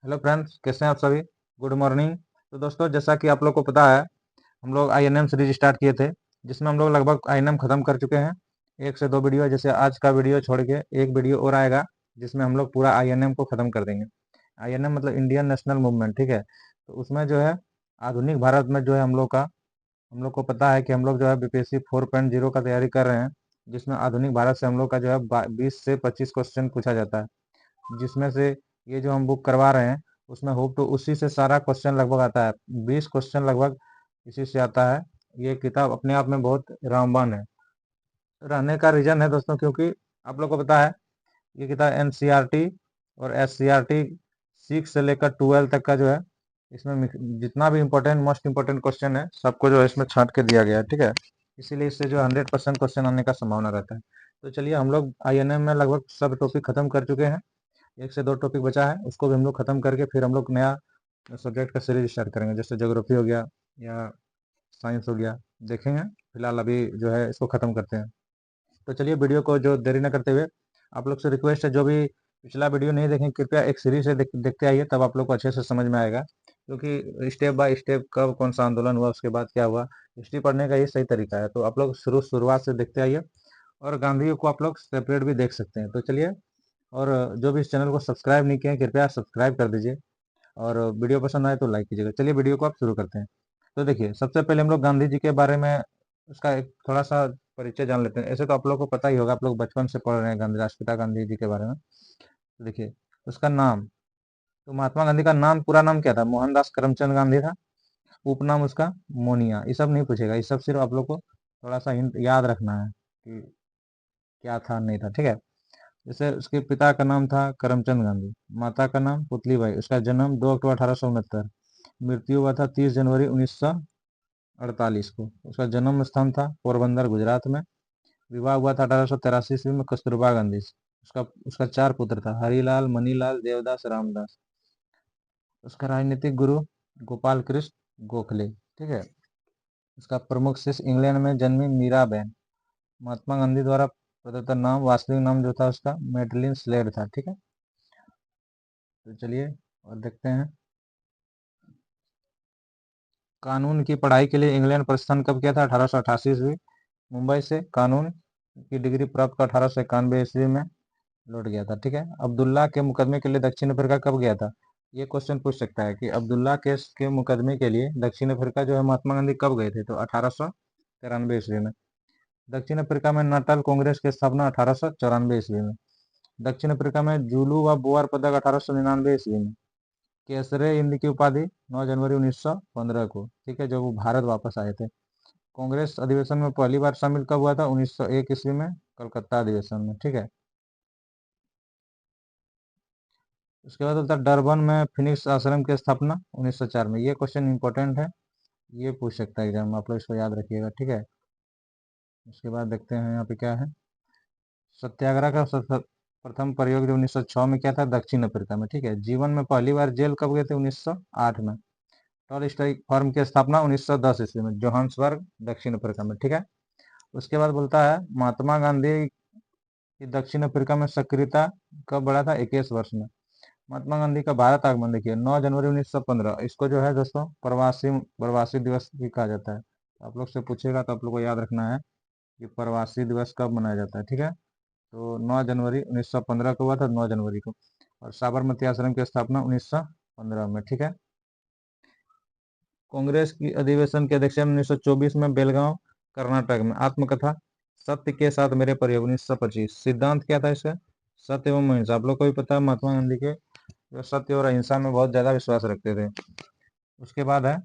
Hello friends, कैसे हैं आप सभी। Good morning. तो दोस्तों, जैसा कि आप लोग को पता है, हम लोग आईएनएम सीरीज स्टार्ट किए थे, जिसमें हम लोग लगभग आईएनएम खत्म कर चुके हैं। एक से दो वीडियो, जैसे आज का वीडियो छोड़ के एक वीडियो और आएगा, जिसमें हम लोग पूरा आईएनएम को खत्म कर देंगे। आईएनएम मतलब इंडियन नेशनल मूवमेंट, ठीक है। तो उसमें जो है आधुनिक भारत में जो है हम लोग को पता है कि हम लोग जो है बीपीएससी 4.0 का तैयारी कर रहे हैं, जिसमें आधुनिक भारत से हम लोग का जो है 20 से 25 क्वेश्चन पूछा जाता है। जिसमें से ये जो हम बुक करवा रहे हैं, उसमें होप तो उसी से सारा क्वेश्चन लगभग आता है। 20 क्वेश्चन लगभग इसी से आता है। ये किताब अपने आप में बहुत रामबान है। रहने का रीजन है दोस्तों, क्योंकि आप लोग को पता है ये किताब एनसीईआरटी और एससीईआरटी 6 से लेकर 12 तक का जो है, इसमें जितना भी इम्पोर्टेंट मोस्ट इम्पोर्टेंट क्वेश्चन है, सबको जो है इसमें छांट के दिया गया है, ठीक है। इसीलिए इससे जो 100% क्वेश्चन आने का संभावना रहता है। तो चलिए, हम लोग आईएनएम में लगभग सब टॉपिक खत्म कर चुके हैं। एक से दो टॉपिक बचा है, उसको भी हम लोग खत्म करके फिर हम लोग नया सब्जेक्ट का सीरीज स्टार्ट करेंगे, जैसे ज्योग्राफी हो गया या साइंस हो गया, देखेंगे। फिलहाल अभी जो है इसको खत्म करते हैं। तो चलिए, वीडियो को जो देरी न करते हुए, आप लोग से रिक्वेस्ट है, जो भी पिछला वीडियो नहीं देखें, कृपया एक सीरीज से देखते आइए, तब आप लोग को अच्छे से समझ में आएगा। क्योंकि स्टेप बाय स्टेप कब कौन सा आंदोलन हुआ, उसके बाद क्या हुआ, हिस्ट्री पढ़ने का ये सही तरीका है। तो आप लोग शुरुआत से देखते आइए, और गांधी को आप लोग सेपरेट भी देख सकते हैं। तो चलिए, और जो भी इस चैनल को सब्सक्राइब नहीं किए हैं, कृपया सब्सक्राइब कर दीजिए, और वीडियो पसंद आए तो लाइक कीजिएगा। चलिए, वीडियो को आप शुरू करते हैं। तो देखिए, सबसे पहले हम लोग गांधी जी के बारे में उसका एक थोड़ा सा परिचय जान लेते हैं। ऐसे तो आप लोग को पता ही होगा, आप लोग बचपन से पढ़ रहे हैं गांधी, राष्ट्रपिता गांधी जी के बारे में। तो देखिए, उसका नाम, तो महात्मा गांधी का नाम, पूरा नाम क्या था? मोहनदास करमचंद गांधी था। उपनाम उसका मोनिया। ये सब नहीं पूछेगा, ये सब सिर्फ आप लोग को थोड़ा सा हिंट याद रखना है कि क्या था नहीं था, ठीक है। जैसे उसके पिता का नाम था करमचंद गांधी, माता का नाम पुतलीबाई। उसका जन्म 2 अक्टूबर 1869, मृत्यु हुआ था 30 जनवरी 1948 को। उसका जन्म स्थान था पोरबंदर, गुजरात में। विवाह हुआ था 1883 ईस्वी में कस्तूरबा गांधी से। उसका उसका चार पुत्र था, हरिलाल, मनीलाल, देवदास, रामदास। उसका राजनीतिक गुरु गोपाल कृष्ण गोखले, ठीक है। उसका प्रमुख शिष्य इंग्लैंड में जन्मी मीराबेन। महात्मा गांधी द्वारा प्रदत्त नाम, वास्तविक नाम जो था उसका मेडलिन स्लेड था, ठीक है। तो चलिए और देखते हैं। कानून की पढ़ाई के लिए इंग्लैंड प्रस्थान कब किया था? 1888 ईस्वी। मुंबई से कानून की डिग्री प्राप्त कर 1891 ईस्वी में लौट गया था, ठीक है। अब्दुल्ला के मुकदमे के लिए दक्षिण अफ्रीका कब गया था? ये क्वेश्चन पूछ सकता है कि अब्दुल्ला केस के मुकदमे के लिए दक्षिण अफ्रीका जो है महात्मा गांधी कब गए थे? तो 1893 ईस्वी में। दक्षिण अफ्रीका में नाटाल कांग्रेस की स्थापना 1894 ईस्वी में। दक्षिण अफ्रीका में जुलू व बोअर पदक 1899 ईस्वी में। केसरे हिंद की उपाधि 9 जनवरी 1915 को, ठीक है, जब वो भारत वापस आए थे। कांग्रेस अधिवेशन में पहली बार शामिल कब हुआ था? 1901 ईस्वी में, कलकत्ता अधिवेशन में, ठीक है। उसके बाद होता है डरबन में फिनिक्स आश्रम की स्थापना 1904 में। ये क्वेश्चन इंपॉर्टेंट है, ये पूछ सकता है एग्जाम, आप लोग इसको याद रखिएगा, ठीक है। उसके बाद देखते हैं यहाँ पे क्या है। सत्याग्रह का प्रथम प्रयोग जो 1906 में किया था दक्षिण अफ्रीका में, ठीक है। जीवन में पहली बार जेल कब गए थे? 1908 में। टॉल स्ट्राइक फर्म की स्थापना 1910 ईस्वी में, जोहान्सबर्ग, दक्षिण अफ्रीका में, ठीक है। उसके बाद बोलता है महात्मा गांधी की दक्षिण अफ्रीका में सक्रियता कब बढ़ा था? 21 वर्ष में। महात्मा गांधी का भारत आगमन देखिए 9 जनवरी 1915। इसको जो है दोस्तों प्रवासी प्रवासी दिवस भी कहा जाता है। तो आप लोग से पूछेगा तो आप लोग को याद रखना है कि प्रवासी दिवस कब मनाया जाता है, ठीक है। तो 9 जनवरी 1915 को हुआ था, 9 जनवरी को। और साबरमती आश्रम की स्थापना 1915 में, ठीक है। कांग्रेस की अधिवेशन के अध्यक्ष 1924 में बेलगांव, कर्नाटक में। आत्मकथा सत्य के साथ मेरे प्रयोग 1925। सिद्धांत क्या था इसका? सत्य एवं अहिंसा। आप लोग को भी पता है महात्मा गांधी के जो सत्य और अहिंसा में बहुत ज्यादा विश्वास रखते थे। उसके बाद है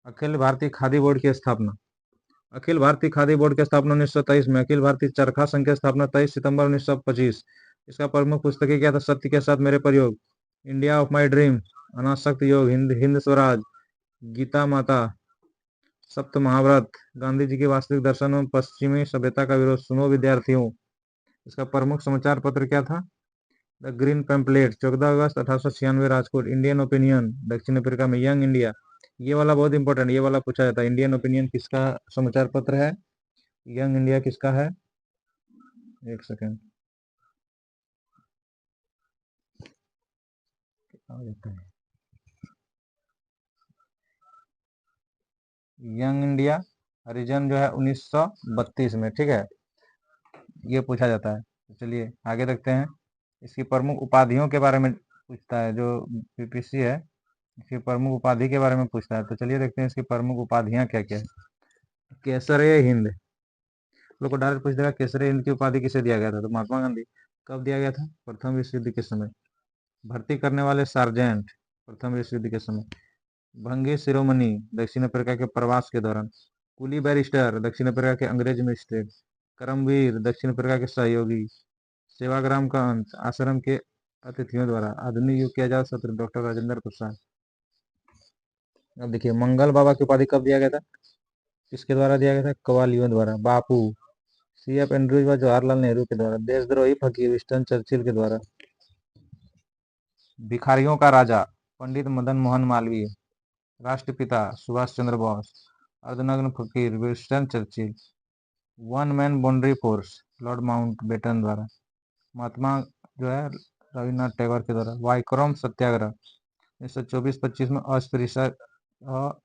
अखिल भारतीय खादी बोर्ड की स्थापना। अखिल भारतीय खादी बोर्ड की स्थापना 1923 में। अखिल भारतीय चरखा संघ की स्थापना 23 सितंबर 1925। इसका प्रमुख पुस्तकें क्या था? सत्य के साथ मेरे प्रयोग, इंडिया ऑफ माई ड्रीम, अनासक्त योग, हिंद हिंद स्वराज, गीता माता, सप्त महाव्रत, गांधी जी के वास्तविक दर्शन एवं पश्चिमी सभ्यता का विरोध, सुनो विद्यार्थियों। इसका प्रमुख समाचार पत्र क्या था? The green pamphlet, 14 August 1896, Rajkot. Indian opinion, दक्षिण अफ्रीका में। यंग इंडिया, ये वाला बहुत इंपॉर्टेंट, ये वाला पूछा जाता है। इंडियन ओपिनियन किसका समाचार पत्र है? यंग इंडिया किसका है? एक सेकेंड। यंग इंडिया हरिजन जो है 1932 में, ठीक है, ये पूछा जाता है। तो चलिए आगे देखते हैं। इसकी प्रमुख उपाधियों के बारे में पूछता है, जो पीपीसी है इसकी प्रमुख उपाधि के बारे में पूछता है। तो चलिए देखते हैं इसकी प्रमुख उपाधियां क्या क्या है। केसर ए हिंद, लोग को डायरेक्ट पूछ देगा केसर ए हिंद की उपाधि किसे दिया गया था, तो महात्मा गांधी। कब दिया गया था? प्रथम विश्व युद्ध के समय। भर्ती करने वाले सार्जेंट, प्रथम विश्व युद्ध के समय। भंगी शिरोमणि, दक्षिण अफ्रीका के प्रवास के दौरान। कुली बैरिस्टर, दक्षिण अफ्रीका के अंग्रेज मजिस्ट्रेट। करमवीर, दक्षिण अफ्रीका के सहयोगी। सेवाग्राम का अंत, आश्रम के अतिथियों द्वारा। आधुनिक युग के आजाद शत्रु, डॉक्टर राजेंद्र प्रसाद। अब देखिए मंगल बाबा की उपाधि कब दिया गया था, किसके द्वारा दिया गया था? कवालियों द्वारा। बापू, CF एंड्रूज व जवाहरलाल नेहरू के द्वारा। देशद्रोही फकीर, विंस्टन चर्चिल के द्वारा। भिखारियों का राजा, पंडित मदन मोहन मालवीय। राष्ट्रपिता, सुभाष चंद्र बोस। अर्धनग्न फकीर, Winston Churchill. One man boundary force, Lord Mountbatten द्वारा। महात्मा जो है रविन्द्रनाथ टैगोर के द्वारा। वाइकोम सत्याग्रह 1924-25 में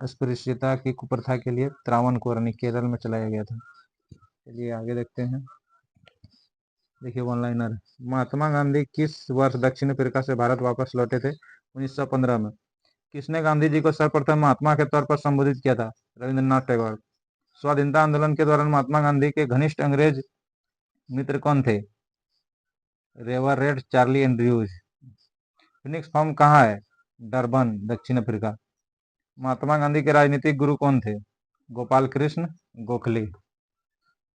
अस्पृश्यता की कुप्रथा के लिए त्रावणकोर यानी केरल में चलाया गया था। चलिए आगे देखते हैं। देखिए वन लाइनर, महात्मा गांधी किस वर्ष दक्षिण अफ्रीका से भारत वापस लौटे थे? 1915 में। किसने गांधी जी को सर्वप्रथम महात्मा के तौर पर संबोधित किया था? रविंद्रनाथ टैगोर। स्वाधीनता आंदोलन के दौरान महात्मा गांधी के घनिष्ठ अंग्रेज मित्र कौन थे? Reverend Charlie Andrews. Phoenix farm कहाँ है? डरबन, दक्षिण अफ्रीका। महात्मा गांधी के राजनीतिक गुरु कौन थे? गोपाल कृष्ण गोखले।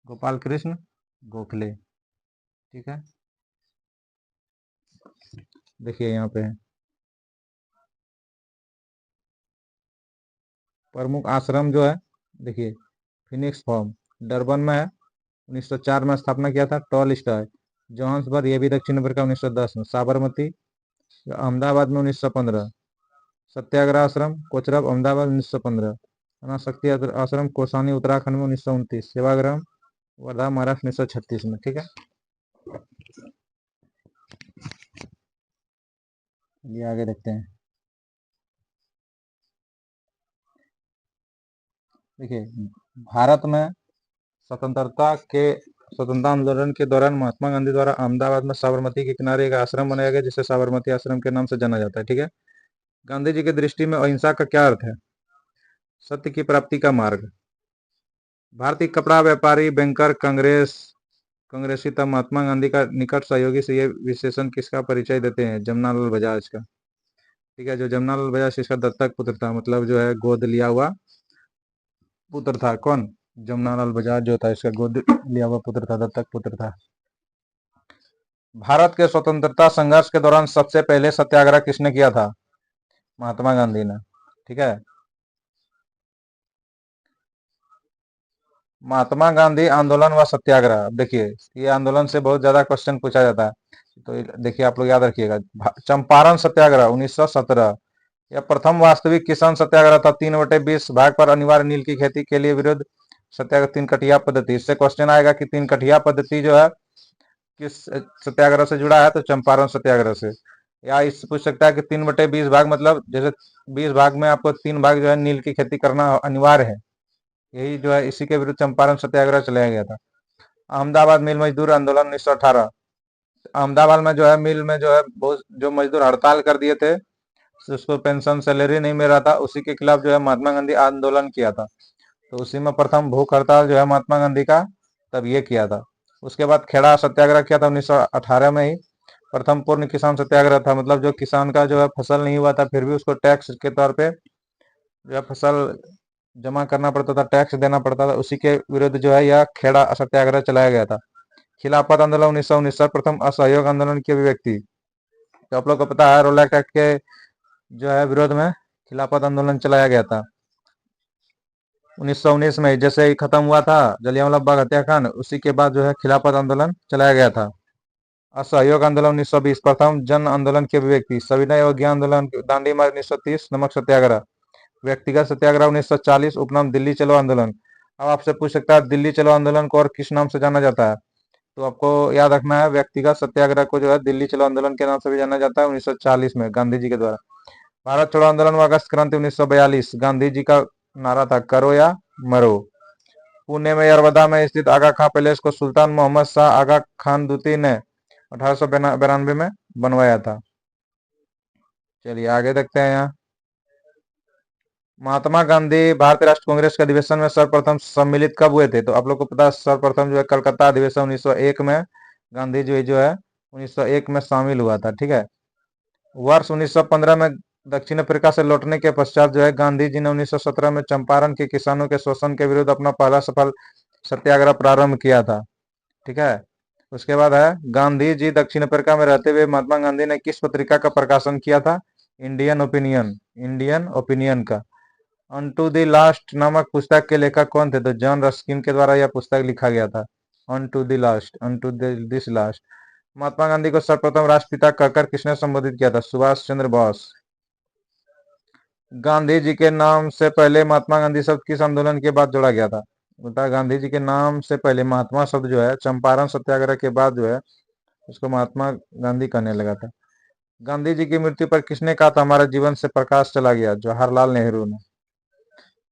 गोपाल कृष्ण गोखले, ठीक है। देखिए यहाँ पे है प्रमुख आश्रम जो है, देखिए फिनिक्स फार्म डरबन में है, 1904 में स्थापना किया था। टॉल स्टार जोहान्सबर्ग, ये भी दक्षिण अफ्रीका 1910 में। साबरमती अहमदाबाद में 1915। सत्याग्रह आश्रम कोचरब अहमदाबाद 1915। अनाशक्ति आश्रम कोसानी उत्तराखंड में 1929। सेवाग्राम वर्धा महाराष्ट्र 1936 में, ठीक है। ये आगे देखते हैं। देखिए भारत में स्वतंत्रता आंदोलन के दौरान महात्मा गांधी द्वारा अहमदाबाद में साबरमती के किनारे एक आश्रम बनाया गया, जिसे साबरमती आश्रम के नाम से जाना जाता है, ठीक है। गांधी जी की दृष्टि में अहिंसा का क्या अर्थ है? सत्य की प्राप्ति का मार्ग। भारतीय कपड़ा व्यापारी, बैंकर, कांग्रेसी तब महात्मा गांधी का निकट सहयोगी से ये विशेषण किसका परिचय देते हैं? जमनालाल बजाज का, ठीक है। जो जमनालाल बजाज इसका दत्तक पुत्र था, मतलब जो है गोद लिया हुआ पुत्र था। कौन? जमनालाल बजाज जो था इसका गोद लिया हुआ पुत्र था, दत्तक पुत्र था। भारत के स्वतंत्रता संघर्ष के दौरान सबसे पहले सत्याग्रह किसने किया था? महात्मा गांधी ने, ठीक है। महात्मा गांधी आंदोलन व सत्याग्रह, देखिए ये आंदोलन से बहुत ज्यादा क्वेश्चन पूछा जाता है, तो देखिए आप लोग याद रखिएगा। चंपारण सत्याग्रह 1917, यह प्रथम वास्तविक किसान सत्याग्रह था। 3/20 भाग पर अनिवार्य नील की खेती के लिए विरुद्ध सत्याग्रह। 3 कटिया पद्धति, इससे क्वेश्चन आएगा कि 3 कटिया पद्धति जो है किस सत्याग्रह से जुड़ा है, तो चंपारण सत्याग्रह से। या इससे पूछ सकता है कि 3/20 भाग, मतलब जैसे 20 भाग में आपको 3 भाग जो है नील की खेती करना अनिवार्य है, यही जो है इसी के विरुद्ध चंपारण सत्याग्रह चलाया गया था। अहमदाबाद मिल मजदूर आंदोलन 1918, अहमदाबाद में जो है मिल में जो है बहुत जो मजदूर हड़ताल कर दिए थे, उसको पेंशन सैलरी नहीं मिल रहा था, उसी के खिलाफ जो है महात्मा गांधी आंदोलन किया था। तो उसी में प्रथम भूख हड़ताल जो है महात्मा गांधी का तब ये किया था। उसके बाद खेड़ा सत्याग्रह किया था 1918 में ही। प्रथम पूर्ण किसान सत्याग्रह था, मतलब जो किसान का जो है फसल नहीं हुआ था, फिर भी उसको टैक्स के तौर पे जो है फसल जमा करना पड़ता था, टैक्स देना पड़ता था, उसी के विरुद्ध जो है यह खेड़ा सत्याग्रह चलाया गया था। खिलाफत आंदोलन 1919, प्रथम असहयोग आंदोलन की अभिव्यक्ति, तो आप लोग को पता है रोलैक्ट एक्ट के जो है विरोध में खिलाफत आंदोलन चलाया गया था 1919 में। जैसे ही खत्म हुआ था जलियांवाला बाग हत्याकांड, उसी के बाद जो है खिलाफत आंदोलन चलाया गया था। असहयोग आंदोलन 1920, प्रथम जन आंदोलन की अभिव्यक्ति। सविनय अवज्ञा आंदोलन, दांडी मार्च 1930, नमक सत्याग्रह। व्यक्तिगत सत्याग्रह 1940, उपनाम दिल्ली चलो आंदोलन। अब आपसे पूछ सकता है दिल्ली चलो आंदोलन को और किस नाम से जाना जाता है, तो आपको याद रखना है, व्यक्तिगत सत्याग्रह को जो है दिल्ली चलो आंदोलन के नाम से भी जाना जाता है 1940 में गांधी जी के द्वारा। भारत छोड़ो आंदोलन व अगस्त क्रांति 1942, गांधी जी का नारा था करो या मरो। पुणे में यरवदा में स्थित आगा खां पैलेस को सुल्तान मोहम्मद शाह आगा खान द्वितीय ने 1892 में बनवाया था। चलिए आगे देखते हैं। यहाँ महात्मा गांधी भारतीय राष्ट्रीय कांग्रेस के अधिवेशन में सर्वप्रथम सम्मिलित कब हुए थे? तो आप लोग को पता है, सर्वप्रथम जो है कलकत्ता अधिवेशन 1901 में गांधी जी जो है 1901 में शामिल हुआ था। ठीक है। वर्ष 1915 में दक्षिण अफ्रीका से लौटने के पश्चात जो है गांधी जी ने 1917 में चंपारण के किसानों के शोषण के विरुद्ध अपना पहला सफल सत्याग्रह प्रारंभ किया था। ठीक है। उसके बाद है, गांधी जी दक्षिण अफ्रीका में रहते हुए महात्मा गांधी ने किस पत्रिका का प्रकाशन किया था? इंडियन ओपिनियन, इंडियन ओपिनियन का। अनटू द लास्ट नामक पुस्तक के लेखक कौन थे? तो जॉन रस्किन के द्वारा यह पुस्तक लिखा गया था। Unto the last, unto this last. Mahatma Gandhi को सर्वप्रथम राष्ट्रपिता कहकर किसने संबोधित किया था? सुभाष चंद्र बोस। गांधी जी के नाम से पहले महात्मा गांधी शब्द किस आंदोलन के बाद जोड़ा गया था? बता, गांधी जी के नाम से पहले महात्मा शब्द जो है चंपारण सत्याग्रह के बाद जो है उसको महात्मा गांधी कहने लगा था। गांधी जी की मृत्यु पर किसने कहा था हमारे जीवन से प्रकाश चला गया? जवाहरलाल नेहरू ने।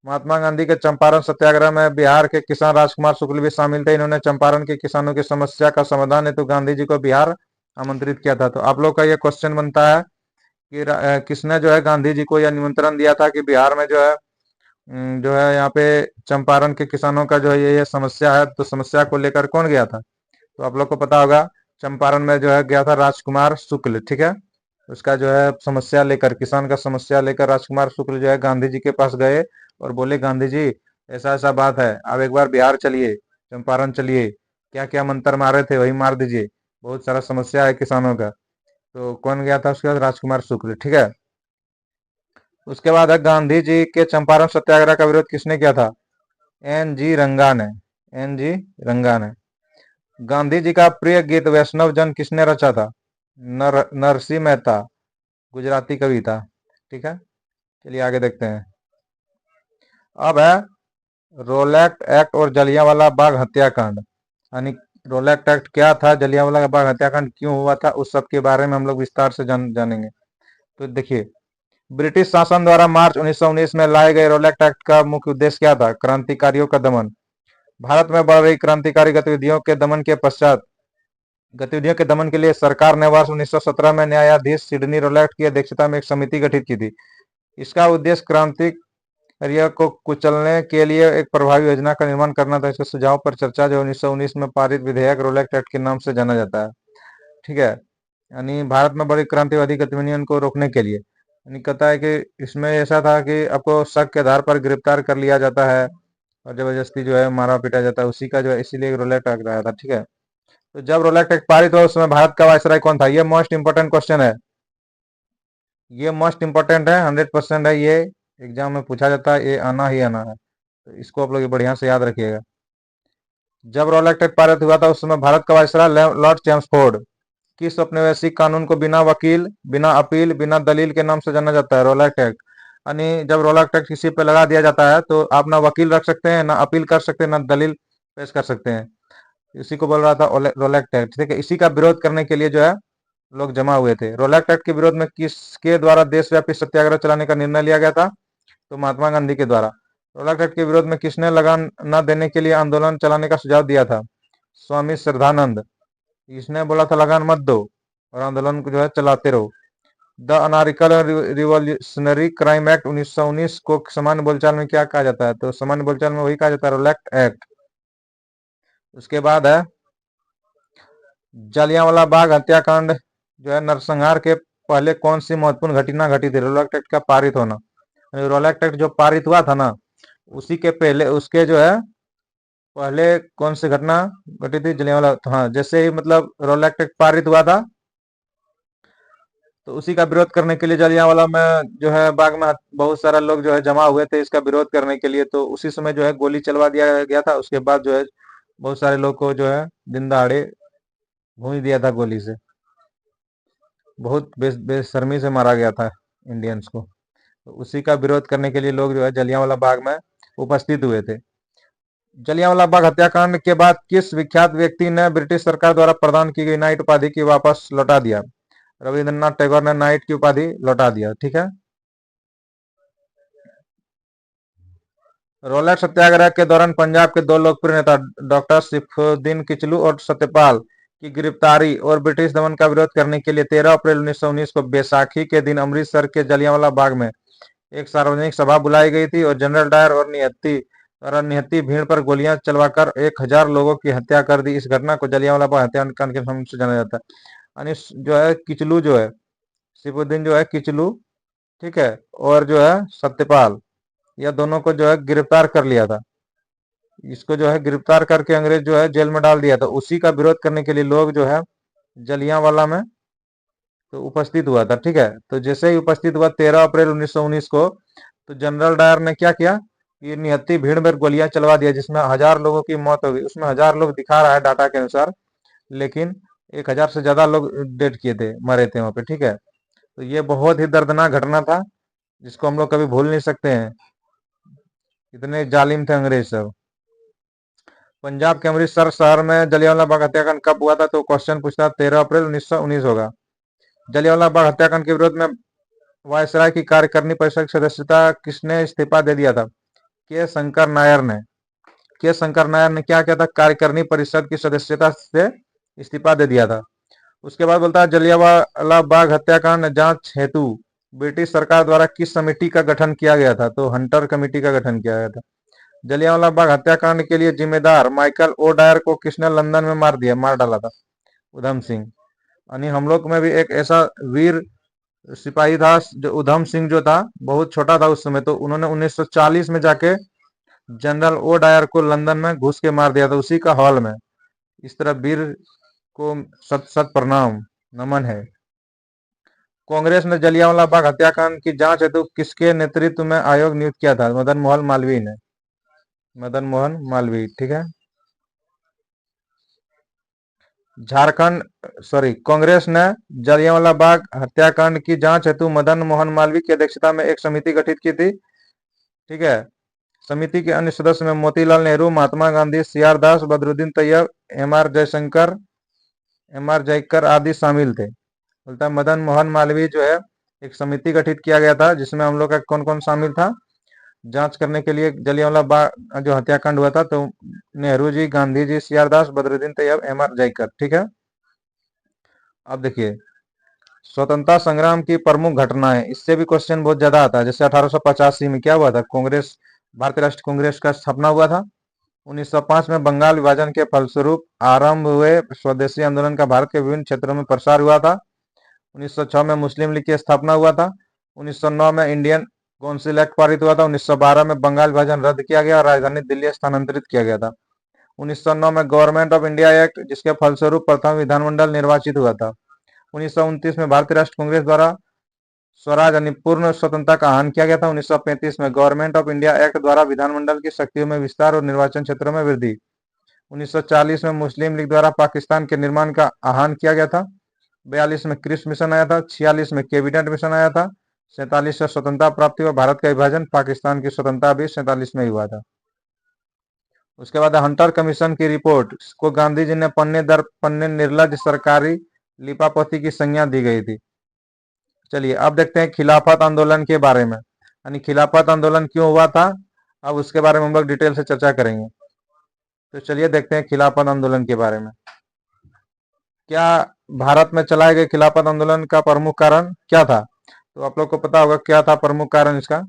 महात्मा गांधी के चंपारण सत्याग्रह में बिहार के किसान राजकुमार शुक्ल भी शामिल थे। इन्होंने चंपारण के किसानों की समस्या का समाधान हेतु गांधी जी को बिहार आमंत्रित किया था। तो आप लोग का ये क्वेश्चन बनता है कि किसने जो है गांधी जी को यह निमंत्रण दिया था कि बिहार में जो है यहाँ पे चंपारण के किसानों का जो है ये समस्या है, तो समस्या को लेकर कौन गया था? तो आप लोग को पता होगा, चंपारण में जो है गया था राजकुमार शुक्ल। ठीक है। उसका जो है समस्या लेकर, किसान का समस्या लेकर राजकुमार शुक्ल जो है गांधी जी के पास गए और बोले, गांधी जी ऐसा ऐसा बात है, आप एक बार बिहार चलिए, चंपारण चलिए, क्या क्या मंत्र मारे थे वही मार दीजिए, बहुत सारा समस्या है किसानों का। तो कौन गया था उसके बाद? राजकुमार शुक्ल। ठीक है। उसके बाद है, गांधी जी के चंपारण सत्याग्रह का विरोध किसने किया था? एन जी रंगा ने, एन जी रंगा ने। गांधी जी का प्रिय गीत वैष्णव जन किसने रचा था? नरसिंह मेहता, गुजराती कवि था। ठीक है। चलिए आगे देखते हैं। अब है रोलैक्ट एक्ट और जलियांवाला बाग हत्याकांड। यानी रोलैक्ट एक्ट क्या था, जलियांवाला बाग हत्याकांड क्यों हुआ था, उस सब के बारे में हम लोग विस्तार से जानेंगे। तो देखिए, ब्रिटिश शासन द्वारा मार्च 1919 में लाए गए रोलैक्ट एक्ट का मुख्य उद्देश्य क्या था? क्रांतिकारियों का दमन। भारत में बढ़ रही क्रांतिकारी गतिविधियों के दमन के लिए सरकार ने वर्ष 1917 में न्यायाधीश सिडनी रोलैक्ट की अध्यक्षता में एक समिति गठित की थी। इसका उद्देश्य क्रांतिकारियों को कुचलने के लिए एक प्रभावी योजना का निर्माण करना था। इसके सुझाव पर चर्चा जो 1919 में पारित विधेयक रोलैक्ट एक्ट के नाम से जाना जाता है। ठीक है। यानी भारत में बड़ी क्रांतिवादी गतिविधियों को रोकने के लिए, यानी कहता है कि इसमें ऐसा था कि आपको शक के आधार पर गिरफ्तार कर लिया जाता है और जबरदस्ती जो है मारा पीटा जाता है, उसी का जो है इसीलिए रोलैक्ट एक्ट आया था। ठीक है। तो जब रोलैक्ट एक्ट पारित हुआ उस समय भारत का वायसराय कौन था? ये मोस्ट इंपोर्टेंट क्वेश्चन है, ये मोस्ट इंपोर्टेंट है, 100% है, ये एग्जाम में पूछा जाता है, ये आना ही आना है, तो इसको आप लोग बढ़िया से याद रखिएगा। जब रोलैक्ट एक्ट पारित हुआ था उस समय भारत का वायसराय लॉर्ड चैम्सफोर्ड किस औपनिवेशिक कानून को बिना वकील, बिना अपील, बिना दलील के नाम से जाना जाता है? रोलैक्ट एक्ट। यानी जब रोलैक्ट एक्ट किसी पे लगा दिया जाता है तो आप ना वकील रख सकते हैं, ना अपील कर सकते हैं, ना दलील पेश कर सकते हैं। इसी को बोल रहा था रोलैक्ट एक्ट। ठीक है। इसी का विरोध करने के लिए जो है लोग जमा हुए थे। रोलैक्ट एक्ट के विरोध में किसके द्वारा देशव्यापी सत्याग्रह चलाने का निर्णय लिया गया था? तो महात्मा गांधी के द्वारा। रोलैक्ट एक्ट के विरोध में किसने लगान न देने के लिए आंदोलन चलाने का सुझाव दिया था? स्वामी श्रद्धानंद। इसने बोला था लगान मत दो और आंदोलन को जो है चलाते रहो। The anarchical revolutionary crime act 1919 को सामान्य बोलचाल में क्या कहा जाता है? तो सामान्य बोलचाल में वही कहा जाता है, रोलैक्ट एक्ट। उसके बाद है, जलियांवाला बाग हत्याकांड जो है नरसंहार के पहले कौन सी महत्वपूर्ण घटना घटी थी? रोलैक्ट एक्ट का पारित होना। रोलैक्ट एक्ट जो पारित हुआ था ना, उसी के पहले, उसके जो है पहले कौन सी घटना घटी थी? जलियांवाला। तो हाँ, जैसे ही मतलब रोलैक्ट एक्ट पारित हुआ था तो उसी का विरोध करने के लिए जलियांवाला में जो है बाग में बहुत सारा लोग जो है जमा हुए थे इसका विरोध करने के लिए। तो उसी समय जो है गोली चलवा दिया गया था। उसके बाद जो है बहुत सारे लोग को जो है दिन दहाड़े भून दिया था गोली से, बहुत बेशर्मी से मारा गया था इंडियंस को। तो उसी का विरोध करने के लिए लोग जो है जलियांवाला बाग में उपस्थित हुए थे। जलियांवाला बाग हत्याकांड के बाद किस विख्यात व्यक्ति ने ब्रिटिश सरकार द्वारा प्रदान की गई नाइट उपाधि की वापस लौटा दिया? रविंद्रनाथ टैगोर ने नाइट की उपाधि लौटा दिया। ठीक है। रोलेट सत्याग्रह के दौरान पंजाब के दो लोकप्रिय नेता डॉक्टर सैफुद्दीन किचलू और सत्यपाल की गिरफ्तारी और ब्रिटिश दमन का विरोध करने के लिए 13 अप्रैल 1919 को बैसाखी के दिन अमृतसर के जलियांवाला बाग में एक सार्वजनिक सभा बुलाई गई थी और जनरल डायर और निहत्ती भीड़ पर गोलियां चलवाकर 1000 लोगों की हत्या कर दी। इस घटना को जलियांवाला बाग हत्याकांड के नाम से जाना जाता है। यानी जो है किचलू जो है, सैफुद्दीन जो है किचलू, ठीक है, और जो है सत्यपाल, यह दोनों को जो है गिरफ्तार कर लिया था। इसको जो है गिरफ्तार करके अंग्रेज जो है जेल में डाल दिया था। उसी का विरोध करने के लिए लोग जो है जलियांवाला में तो उपस्थित हुआ था। ठीक है। तो जैसे ही उपस्थित हुआ 13 अप्रैल 1919 को, तो जनरल डायर ने क्या किया, ये निहत्ती भीड़ में गोलियां चलवा दिया, जिसमें 1000 लोगों की मौत हो गई। उसमें 1000 लोग दिखा रहा है डाटा के अनुसार, लेकिन 1000 से ज्यादा लोग डेड किए थे, मरे थे वहां पे। ठीक है। तो ये बहुत ही दर्दनाक घटना था, जिसको हम लोग कभी भूल नहीं सकते हैं। इतने जालिम थे अंग्रेज सब। पंजाब के अमृतसर शहर में जलियांवाला बाग हत्याकांड कब हुआ था? तो क्वेश्चन पूछता है 13 अप्रैल 1919 होगा। जलियांवाला बाग हत्याकांड के विरोध में वायसराय की कार्यकारिणी परिषद की सदस्यता किसने इस्तीफा दे दिया था? के शंकर नायर ने। के शंकर नायर ने क्या किया था? कार्यकारिणी परिषद की सदस्यता से इस्तीफा दे दिया था। उसके बाद बोलता है जलियांवाला बाग हत्याकांड जांच हेतु ब्रिटिश सरकार द्वारा किस समिति का गठन किया गया था? तो हंटर कमेटी का गठन किया गया था। जलियांवाला बाग हत्याकांड के लिए जिम्मेदार माइकल ओ डायर को किसने लंदन में मार डाला था? उधम सिंह। यानी हम लोग में भी एक ऐसा वीर सिपाही था जो उधम सिंह जो था, बहुत छोटा था उस समय, तो उन्होंने 1940 में जाके जनरल ओ डायर को लंदन में घुस के मार दिया था, उसी का हॉल में। इस तरह वीर को सत सत प्रणाम, नमन है। कांग्रेस ने जलियांवाला बाग हत्याकांड की जांच हेतु किसके नेतृत्व में आयोग नियुक्त किया था? मदन मोहन मालवीय ने। मदन मोहन मालवीय। ठीक है। झारखंड कांग्रेस ने जलियांवाला बाग हत्याकांड की जांच हेतु मदन मोहन मालवीय की अध्यक्षता में एक समिति गठित की थी। ठीक है। समिति के अन्य सदस्य में मोतीलाल नेहरू, महात्मा गांधी, सीआर दास, बदरुद्दीन तैयब, एम आर जयकर आदि शामिल थे। बोलता है मदन मोहन मालवीय जो है, एक समिति गठित किया गया था, जिसमें हम लोग का कौन कौन शामिल था जांच करने के लिए जलियांवाला बाग जो हत्याकांड हुआ था? तो नेहरू जी, गांधी जी, सीआर दास, बदरुद्दीन तैयब, एम आर जयकर। ठीक है। अब देखिए स्वतंत्रता संग्राम की प्रमुख घटनाएं, इससे भी क्वेश्चन बहुत ज्यादा आता है। जैसे 1885 में क्या हुआ था? कांग्रेस, भारतीय राष्ट्रीय कांग्रेस का स्थापना हुआ था। 1905 में बंगाल विभाजन के फलस्वरूप आरंभ हुए स्वदेशी आंदोलन का भारत के विभिन्न क्षेत्रों में प्रसार हुआ था। 1906 में मुस्लिम लीग की स्थापना हुआ था। 1909 में इंडियन काउंसिल एक्ट पारित हुआ था। 1912 में बंगाल विभाजन रद्द किया गया और राजधानी दिल्ली स्थानांतरित किया गया था। 1909 में गवर्नमेंट ऑफ इंडिया एक्ट, जिसके फलस्वरूप प्रथम विधानमंडल निर्वाचित हुआ था। 1929 में भारतीय राष्ट्रीय कांग्रेस द्वारा स्वराज यानी पूर्ण स्वतंत्रता का आह्वान किया गया था। 1935 में गवर्नमेंट ऑफ इंडिया एक्ट द्वारा विधानमंडल की शक्तियों में विस्तार और निर्वाचन क्षेत्रों में वृद्धि। 1940 में मुस्लिम लीग द्वारा पाकिस्तान के निर्माण का आह्वान किया गया था। 42 में क्रिस मिशन आया था। 46 में कैबिनेट मिशन आया था। 47 से स्वतंत्रता प्राप्ति हुआ भारत का विभाजन, पाकिस्तान की स्वतंत्रता भी 47 में ही हुआ था। उसके बाद हंटर कमीशन की रिपोर्ट को गांधी जी ने पन्ने दर पन्ने निर्लज सरकारी लिपापोती की संज्ञा दी गई थी। चलिए अब देखते हैं खिलाफत आंदोलन के बारे में, यानी खिलाफत आंदोलन क्यों हुआ था, अब उसके बारे में हम लोग डिटेल से चर्चा करेंगे। तो चलिए देखते हैं खिलाफत आंदोलन के बारे में। क्या भारत में चलाए गए खिलाफत आंदोलन का प्रमुख कारण क्या था? तो आप लोग को पता होगा क्या था प्रमुख कारण इसका।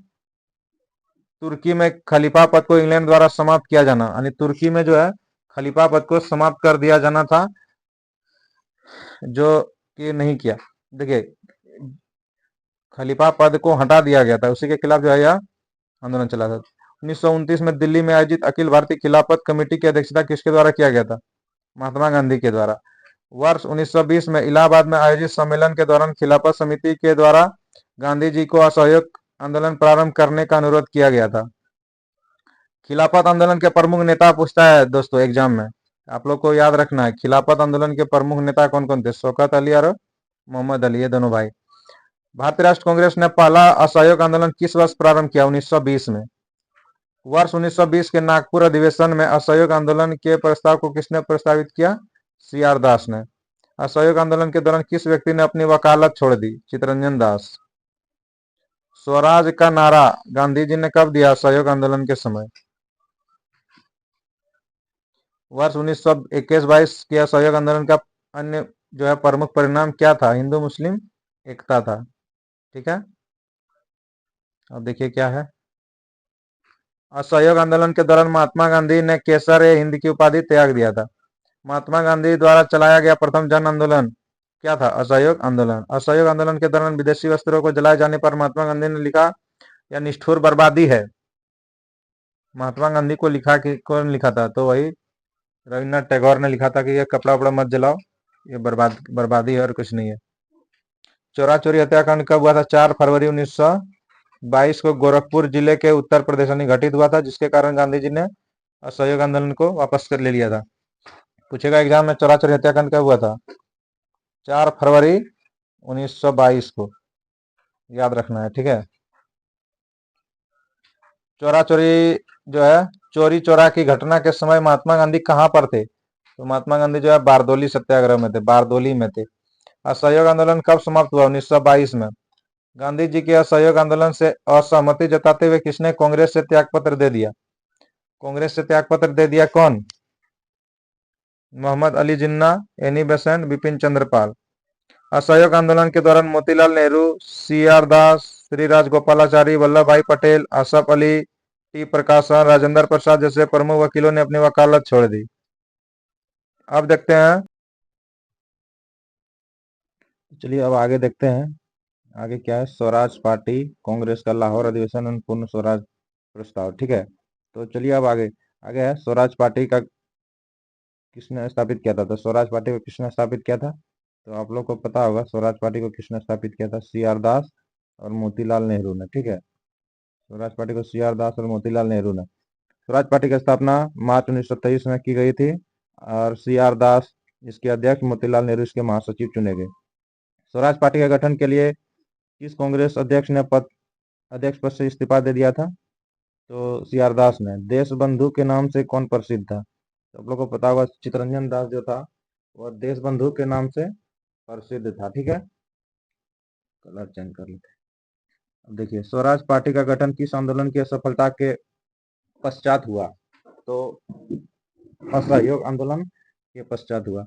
तुर्की में खलीफा पद को इंग्लैंड द्वारा समाप्त किया जाना, यानी तुर्की में जो है खलीफा पद को समाप्त कर दिया जाना था, जो कि नहीं किया। देखिए खलीफा पद को हटा दिया गया था, उसी के खिलाफ जो है यह आंदोलन चला था। 1929 में दिल्ली में आयोजित अखिल भारतीय खिलाफत कमेटी की अध्यक्षता किसके द्वारा किया गया था? महात्मा गांधी के द्वारा। वर्ष 1920 में इलाहाबाद में आयोजित सम्मेलन के दौरान खिलाफत समिति के द्वारा गांधी जी को असहयोग आंदोलन प्रारंभ करने का अनुरोध किया गया था। खिलाफत आंदोलन के प्रमुख नेता पूछता है दोस्तों एग्जाम में, आप लोग को याद रखना है खिलाफत आंदोलन के प्रमुख नेता कौन कौन थे? शौकत अली और मोहम्मद अली, ये दोनों भाई। भारतीय राष्ट्रीय कांग्रेस ने पहला असहयोग आंदोलन किस वर्ष प्रारंभ किया? 1920 में। वर्ष 1920 के नागपुर अधिवेशन में असहयोग आंदोलन के प्रस्ताव को किसने प्रस्तावित किया? सी आर दास ने। असहयोग आंदोलन के दौरान किस व्यक्ति ने अपनी वकालत छोड़ दी? चित्तरंजन दास। स्वराज का नारा गांधी जी ने कब दिया? असहयोग आंदोलन के समय। वर्ष 1921-22 के असहयोग आंदोलन का अन्य जो है प्रमुख परिणाम क्या था? हिंदू मुस्लिम एकता था। ठीक है, अब देखिए क्या है। असहयोग आंदोलन के दौरान महात्मा गांधी ने केसर ए हिंद की उपाधि त्याग दिया था। महात्मा गांधी द्वारा चलाया गया प्रथम जन आंदोलन क्या था? असहयोग आंदोलन। असहयोग आंदोलन के दौरान विदेशी वस्त्रों को जलाए जाने पर महात्मा गांधी ने लिखा, यह निष्ठुर बर्बादी है। महात्मा गांधी को लिखा कि कौन लिखा था? तो वही रविन्द्रनाथ टैगोर ने लिखा था कि ये कपड़ा वपड़ा मत जलाओ, ये बर्बादी है और कुछ नहीं है। चोरा चोरी हत्याकांड कब हुआ था? 4 फरवरी 1922 को गोरखपुर जिले के उत्तर प्रदेश में घटित हुआ था, जिसके कारण गांधी जी ने असहयोग आंदोलन को वापस कर ले लिया था। पूछेगा एग्जाम में, चोरा चोरी हत्याकांड कब हुआ था? 4 फरवरी 1922 को, याद रखना है। ठीक है, चोरा चोरी जो है, चोरी चोरा की घटना के समय महात्मा गांधी कहाँ पर थे? तो महात्मा गांधी जो है बारदोली सत्याग्रह में थे, बारदोली में थे। असहयोग आंदोलन कब समाप्त हुआ? 1922 में। गांधी जी के असहयोग आंदोलन से असहमति जताते हुए किसने कांग्रेस से त्यागपत्र दे दिया? कांग्रेस से त्यागपत्र दे दिया कौन? Mohammad Ali Jinnah, Annie Besant, Bipin Chandra Pal. असहयोग आंदोलन के दौरान मोतीलाल नेहरू, सी आर दास, श्री राजगोपालाचारी, वल्लभ भाई पटेल, आसफ अली, टी प्रकाशन, राजेंद्र प्रसाद जैसे प्रमुख वकीलों ने अपनी वकालत छोड़ दी। अब देखते हैं, चलिए अब आगे देखते हैं आगे क्या है। स्वराज पार्टी कांग्रेस का लाहौर अधिवेशन एवं पूर्ण स्वराज प्रस्ताव। ठीक है, तो चलिए अब आगे आगे है, स्वराज पार्टी का किसने स्थापित किया था? तो स्वराज पार्टी को किसने स्थापित किया था? तो आप लोग को पता होगा स्वराज पार्टी को किसने स्थापित किया था? सी आर दास और मोतीलाल नेहरू ने। ठीक है, स्वराज पार्टी को सी आर दास और मोतीलाल नेहरू ने। स्वराज पार्टी की स्थापना मार्च 1923 में की गई थी और सी आर दास इसके अध्यक्ष, मोतीलाल नेहरू इसके महासचिव चुने गए। स्वराज पार्टी के गठन के लिए किस कांग्रेस अध्यक्ष ने अध्यक्ष पद से इस्तीफा दे दिया था? तो सी आर दास ने। देश बंधु के नाम से कौन प्रसिद्ध था? तो आप लोग को पता होगा चित्तरंजन दास जो था वह देश बंधु के नाम से प्रसिद्ध था। ठीक है, कलर चेंज कर लेते हैं। अब देखिए, स्वराज पार्टी का गठन किस आंदोलन की असफलता के पश्चात हुआ? तो असहयोग आंदोलन के पश्चात हुआ।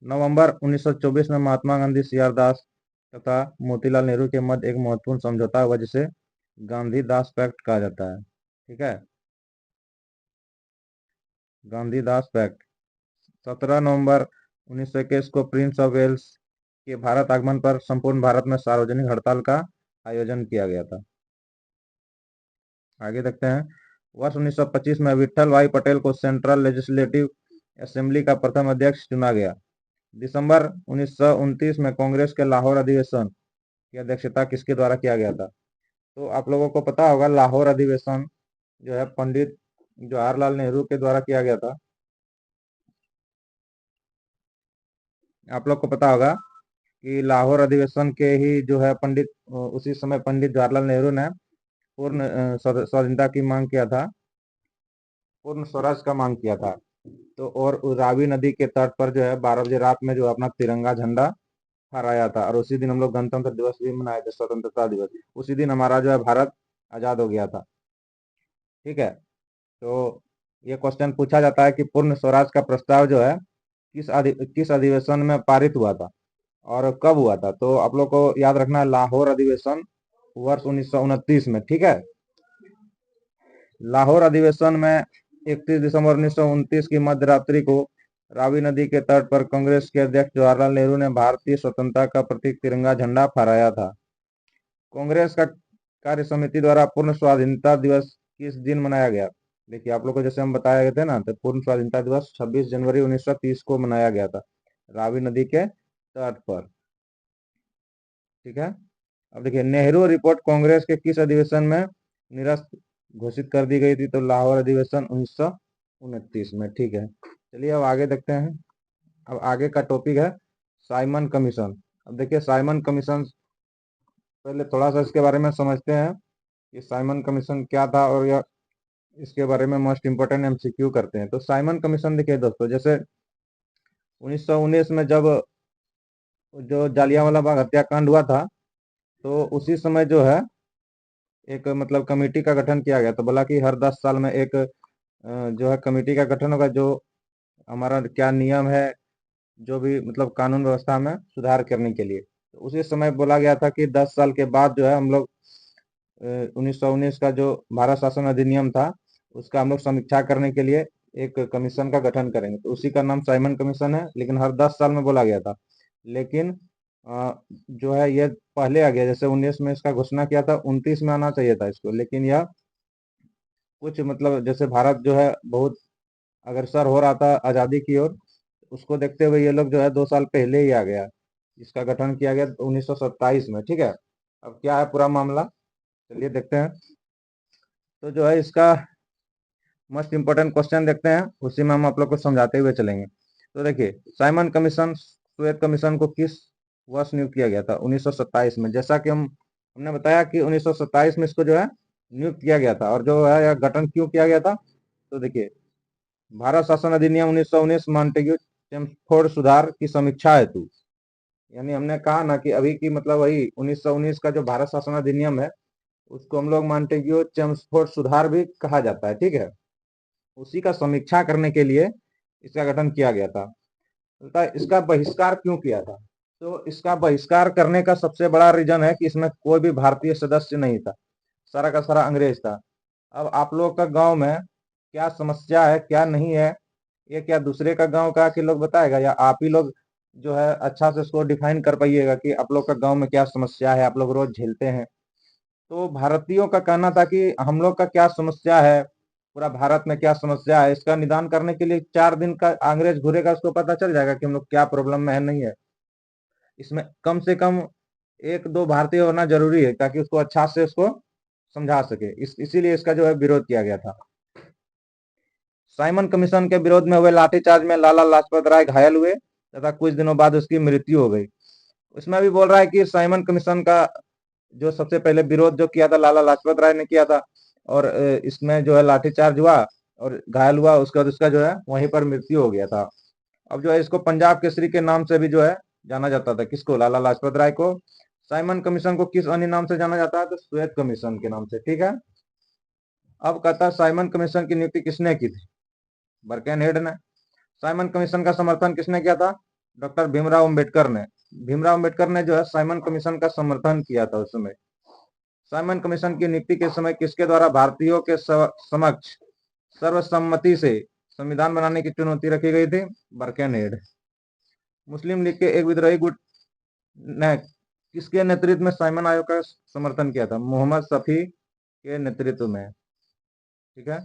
नवंबर 1924 में महात्मा गांधी, सी आर दास तथा मोतीलाल नेहरू के मध्य एक महत्वपूर्ण समझौता हुआ जिसे गांधी दास पैक्ट कहा जाता है। ठीक है, गांधी दास पैक्ट। 17 नवंबर 1921 को प्रिंस ऑफ वेल्स के भारत आगमन पर संपूर्ण भारत में सार्वजनिक हड़ताल का आयोजन किया गया था। आगे देखते हैं, वर्ष 1925 में विठल भाई पटेल को सेंट्रल लेजिस्लेटिव असेंबली का प्रथम अध्यक्ष चुना गया। दिसंबर 1929 में कांग्रेस के लाहौर अधिवेशन की अध्यक्षता किसके द्वारा किया गया था? तो आप लोगों को पता होगा लाहौर अधिवेशन जो है पंडित जवाहरलाल नेहरू के द्वारा किया गया था। आप लोग को पता होगा कि लाहौर अधिवेशन के ही जो है पंडित उसी समय पंडित जवाहरलाल नेहरू ने पूर्ण स्वाधीनता की मांग किया था, पूर्ण स्वराज का मांग किया था। तो और रावी नदी के तट पर जो है 12 बजे रात में जो अपना तिरंगा झंडा फहराया था और उसी दिन हम लोग गणतंत्र दिवस भी मनाए थे, स्वतंत्रता दिवस। उसी दिन हमारा जो है भारत आजाद हो गया था। ठीक है, तो ये क्वेश्चन पूछा जाता है कि पूर्ण स्वराज का प्रस्ताव जो है किस अधिवेशन में पारित हुआ था और कब हुआ था? तो आप लोग को याद रखना है लाहौर अधिवेशन वर्ष 1929 में। ठीक है, लाहौर अधिवेशन में 31 दिसंबर 1929 की मध्य रात्रि को रावी नदी के तट पर कांग्रेस के अध्यक्ष जवाहरलाल नेहरू ने भारतीय स्वतंत्रता का प्रतीक तिरंगा झंडा फहराया था। कांग्रेस का कार्य समिति द्वारा पूर्ण स्वाधीनता दिवस किस दिन मनाया गया? देखिए, आप लोग को जैसे हम बताए गए थे ना, तो पूर्ण स्वाधीनता दिवस 26 जनवरी 1930 को मनाया गया था रावी नदी के तट पर। ठीक है, अब देखिए, नेहरू रिपोर्ट कांग्रेस के किस अधिवेशन में निरस्त घोषित कर दी गई थी? तो लाहौर अधिवेशन 1929 में। ठीक है, चलिए अब आगे देखते हैं। अब आगे का टॉपिक है साइमन कमीशन। अब देखिए, साइमन कमीशन पहले थोड़ा सा इसके बारे में समझते हैं कि साइमन कमीशन क्या था और यह इसके बारे में मोस्ट इंपोर्टेंट एमसीक्यू करते हैं। तो साइमन कमीशन देखिए दोस्तों, जैसे 1919 में जब जो जालियांवाला बाग हत्याकांड हुआ था, तो उसी समय जो है एक मतलब कमेटी का गठन किया गया। तो बोला कि हर 10 साल में एक जो है कमेटी का गठन होगा, जो हमारा क्या नियम है, जो भी मतलब कानून व्यवस्था में सुधार करने के लिए। तो उसी समय बोला गया था कि 10 साल के बाद जो है हम लोग 1919 का जो भारत शासन अधिनियम था, उसका हम लोग समीक्षा करने के लिए एक कमीशन का गठन करेंगे। तो उसी का नाम साइमन कमीशन है, लेकिन हर 10 साल में बोला गया था। लेकिन जो है ये पहले आ गया, जैसे 19 में इसका घोषणा किया था, 29 में आना चाहिए था इसको, लेकिन यह कुछ मतलब जैसे भारत जो है बहुत अग्रसर हो रहा था आज़ादी की ओर, उसको देखते हुए ये लोग जो है 2 साल पहले ही आ गया। इसका गठन किया गया 1927 में। ठीक है, अब क्या है पूरा मामला, चलिए देखते हैं। तो जो है इसका मोस्ट इंपोर्टेंट क्वेश्चन देखते हैं, उसी में हम आप लोग को समझाते हुए चलेंगे। तो देखिए, साइमन कमीशन श्वेत कमीशन को किस वर्ष नियुक्त किया गया था? 1927 में। जैसा कि हमने बताया कि 1927 में इसको जो है नियुक्त किया गया था। और जो है यह गठन क्यों किया गया था? तो देखिए, भारत शासन अधिनियम 1919 मॉन्टेग्यू चेम्सफोर्ड सुधार की समीक्षा हेतु, यानी हमने कहा ना कि अभी की मतलब वही 1919 का जो भारत शासन अधिनियम है, उसको हम लोग मॉन्टेग्यू चेम्सफोर्ड सुधार भी कहा जाता है। ठीक है, उसी का समीक्षा करने के लिए इसका गठन किया गया था। इसका बहिष्कार क्यों किया था? तो इसका बहिष्कार करने का सबसे बड़ा रीजन है कि इसमें कोई भी भारतीय सदस्य नहीं था, सारा का सारा अंग्रेज था। अब आप लोग का गांव में क्या समस्या है क्या नहीं है, ये क्या दूसरे का गांव का के लोग बताएगा, या आप ही लोग जो है अच्छा से इसको डिफाइन कर पाइएगा कि आप लोग का गांव में क्या समस्या है, आप लोग रोज झेलते हैं। तो भारतीयों का कहना था कि हम लोग का क्या समस्या है, पूरा भारत में क्या समस्या है, इसका निदान करने के लिए 4 दिन का अंग्रेज घूरेगा, उसको पता चल जाएगा कि हम लोग क्या प्रॉब्लम में है नहीं है। इसमें कम से कम एक दो भारतीय होना जरूरी है, ताकि उसको अच्छा से उसको समझा सके। इसीलिए इसका जो है विरोध किया गया था। साइमन कमीशन के विरोध में हुए लाठीचार्ज में लाला लाजपत राय घायल हुए तथा कुछ दिनों बाद उसकी मृत्यु हो गई। इसमें भी बोल रहा है कि साइमन कमीशन का जो सबसे पहले विरोध जो किया था लाला लाजपत राय ने किया था, और इसमें जो है लाठीचार्ज हुआ और घायल हुआ, उसके बाद उसका जो है वहीं पर मृत्यु हो गया था। अब जो है इसको पंजाब केसरी के नाम से भी जो है जाना जाता था। किसको? लाला लाजपत राय को। साइमन कमीशन को किस अन्य नाम से जाना जाता है? तो श्वेत कमीशन के नाम से। ठीक है, अब कहता है साइमन कमीशन की नियुक्ति किसने की थी? बर्केनहेड ने। साइमन कमीशन का समर्थन किसने किया था? डॉक्टर भीमराव अंबेडकर ने। भीमराव अंबेडकर ने जो है साइमन कमीशन का समर्थन किया था उस समय। साइमन कमीशन की नियुक्ति के समय किसके द्वारा भारतीयों के समक्ष सर्वसम्मति से संविधान बनाने की चुनौती रखी गई थी? बर्केनहेड। मुस्लिम लीग के एक विद्रोही गुट ने किसके नेतृत्व में साइमन आयोग का समर्थन किया था? मोहम्मद शफी के नेतृत्व में। ठीक है,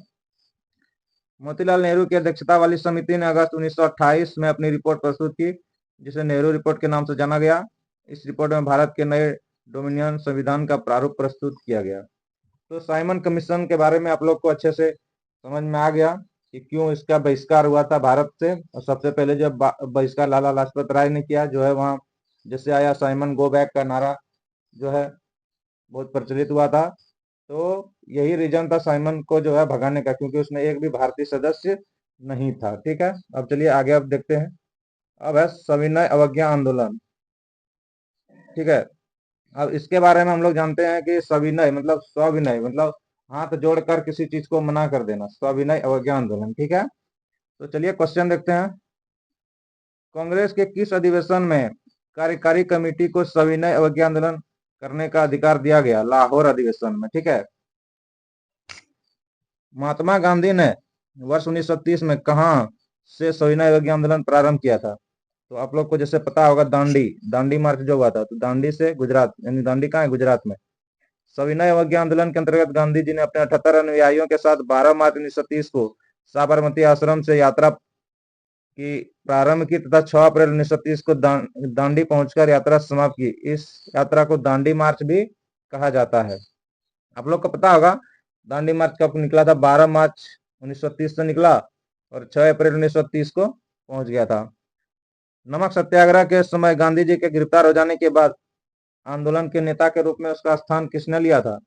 मोतीलाल नेहरू की अध्यक्षता वाली समिति ने अगस्त 1928 में अपनी रिपोर्ट प्रस्तुत की, जिसे नेहरू रिपोर्ट के नाम से जाना गया। इस रिपोर्ट में भारत के नए डोमिनियन संविधान का प्रारूप प्रस्तुत किया गया। तो साइमन कमीशन के बारे में आप लोग को अच्छे से समझ में आ गया कि क्यों इसका बहिष्कार हुआ था भारत से। और सबसे पहले जब बहिष्कार लाला लाजपत राय ने किया, जो है वहाँ जैसे आया साइमन गो बैक का नारा जो है बहुत प्रचलित हुआ था। तो यही रीजन था साइमन को जो है भगाने का, क्योंकि उसमें एक भी भारतीय सदस्य नहीं था। ठीक है, अब चलिए आगे अब देखते हैं। अब है सविनय अवज्ञा आंदोलन। ठीक है, अब इसके बारे में हम लोग जानते हैं कि सविनय मतलब सविनय मतलब हाथ जोड़कर किसी चीज को मना कर देना, सविनय अवज्ञा आंदोलन। ठीक है, तो चलिए क्वेश्चन देखते हैं। कांग्रेस के किस अधिवेशन में कार्यकारी कमेटी को सविनय अवज्ञा आंदोलन करने का अधिकार दिया गया? लाहौर अधिवेशन में। ठीक है, महात्मा गांधी ने वर्ष 1930 में कहा से सविनय अवज्ञा आंदोलन प्रारंभ किया था? तो आप लोग को जैसे पता होगा, दांडी दांडी मार्च जो हुआ था, तो दांडी से गुजरात, यानी दांडी कहाँ है? गुजरात में। सविनय अवज्ञा आंदोलन के अंतर्गत गांधी जी ने अपने 78 अनुयायियों के साथ 12 मार्च 1930 को साबरमती आश्रम से यात्रा की प्रारंभ की तथा 6 अप्रैल 1930 को दांडी पहुंचकर यात्रा समाप्त की। इस यात्रा को दांडी मार्च भी कहा जाता है। आप लोग को पता होगा दांडी मार्च कब निकला था? 12 मार्च 1930 से निकला और 6 अप्रैल 1930 को पहुंच गया था। नमक सत्याग्रह के समय गांधी जी के गिरफ्तार हो जाने के बाद आंदोलन के नेता के रूप में उसका स्थान किसने लिया था?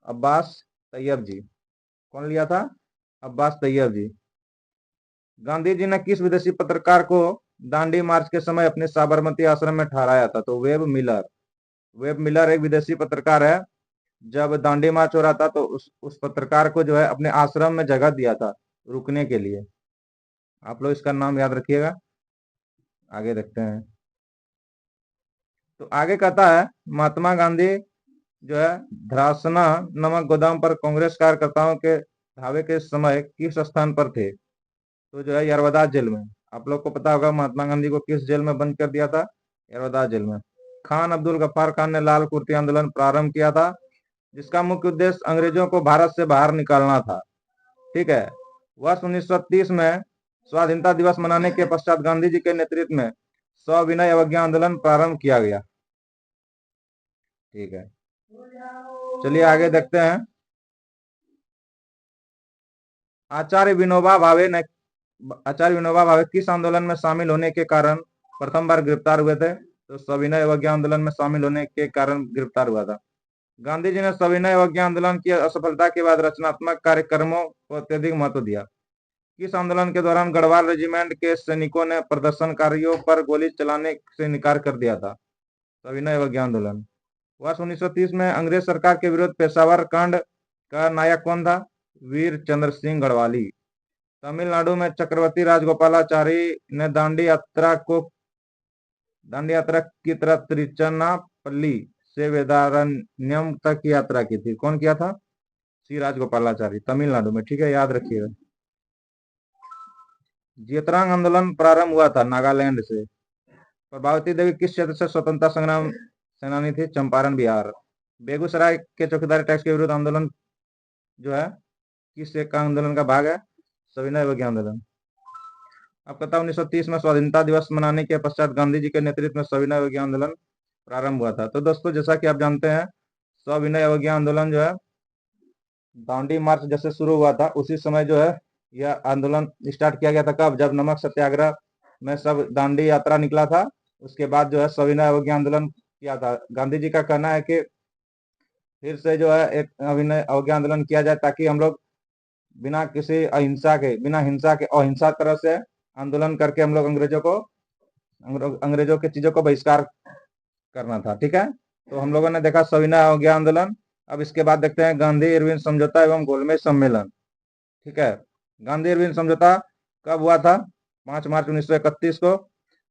अब्बास तैयब जी। कौन लिया था? अब्बास तैयब जी। गांधी जी ने किस विदेशी पत्रकार को दांडी मार्च के समय अपने साबरमती आश्रम में ठहराया था? तो वेब मिलर। वेब मिलर एक विदेशी पत्रकार है। जब दांडी मार्च हो रहा था तो उस पत्रकार को जो है अपने आश्रम में जगह दिया था रुकने के लिए। आप लोग इसका नाम याद रखिएगा। आगे देखते हैं। तो आगे कहता है महात्मा गांधी जो है धरासना नमक गोदाम पर कांग्रेस कार्यकर्ताओं के धावे के समय किस स्थान पर थे? तो जो है यरवदा जेल में। आप लोग को पता होगा महात्मा गांधी को किस जेल में बंद कर दिया था? यरवदा जेल में। खान अब्दुल गफ्फार खान ने लाल कुर्ती आंदोलन प्रारंभ किया था, जिसका मुख्य उद्देश्य अंग्रेजों को भारत से बाहर निकालना था। ठीक है। वर्ष 1930 में स्वाधीनता दिवस मनाने के पश्चात गांधी जी के नेतृत्व में सविनय अवज्ञा आंदोलन प्रारंभ किया गया। ठीक है, चलिए आगे देखते हैं। आचार्य विनोबा भावे किस आंदोलन में शामिल होने के कारण प्रथम बार गिरफ्तार हुए थे? तो सविनय अवज्ञा आंदोलन में शामिल होने के कारण गिरफ्तार हुआ था। गांधी जी ने सविनय अवज्ञा आंदोलन की असफलता के बाद रचनात्मक कार्यक्रमों को अत्यधिक महत्व दिया। किस आंदोलन के दौरान गढ़वाल रेजिमेंट के सैनिकों ने प्रदर्शनकारियों पर गोली चलाने से इनकार कर दिया था? सविनय अवज्ञा आंदोलन। वर्ष 1930 में अंग्रेज सरकार के विरुद्ध पेशावर कांड का नायक कौन था? वीर चंद्र सिंह गढ़वाली। तमिलनाडु में चक्रवर्ती राजगोपालाचारी ने दांडी यात्रा की तरह तिरुचिरापल्ली से वेदारण्यम तक की यात्रा की थी। कौन किया था? श्री राजगोपालाचारी, तमिलनाडु में। ठीक है, याद रखिएगा। जियतरांग आंदोलन प्रारंभ हुआ था नागालैंड से। प्रभावती देवी किस क्षेत्र से स्वतंत्रता संग्राम सेनानी थी? चंपारण, बिहार। बेगूसराय के चौकीदारी टैक्स के विरुद्ध आंदोलन जो है किस का आंदोलन का भाग है? सविनय अवज्ञा आंदोलन। अब कहता 1930 में स्वाधीनता दिवस मनाने के पश्चात गांधी जी के नेतृत्व में सविनय अवज्ञा आंदोलन प्रारंभ हुआ था। तो दोस्तों, जैसा कि आप जानते हैं, सविनय अवज्ञा आंदोलन जो है दांडी मार्च जैसे शुरू हुआ था उसी समय जो है यह आंदोलन स्टार्ट किया गया था। कब? जब नमक सत्याग्रह में सब दांडी यात्रा निकला था, उसके बाद जो है सविनय अवज्ञा आंदोलन किया था। गांधी जी का कहना है कि फिर से जो है एक अविनय अवज्ञा आंदोलन किया जाए ताकि हम लोग बिना किसी बिना हिंसा के अहिंसा तरह से आंदोलन करके हम लोग अंग्रेजों के चीजों को बहिष्कार करना था। ठीक है, तो हम लोगों ने देखा सविनय अवज्ञा आंदोलन। अब इसके बाद देखते हैं गांधी इरविन समझौता एवं गोलमेज सम्मेलन। ठीक है, गांधी इरविन समझौता कब हुआ था? 5 मार्च 1931 को।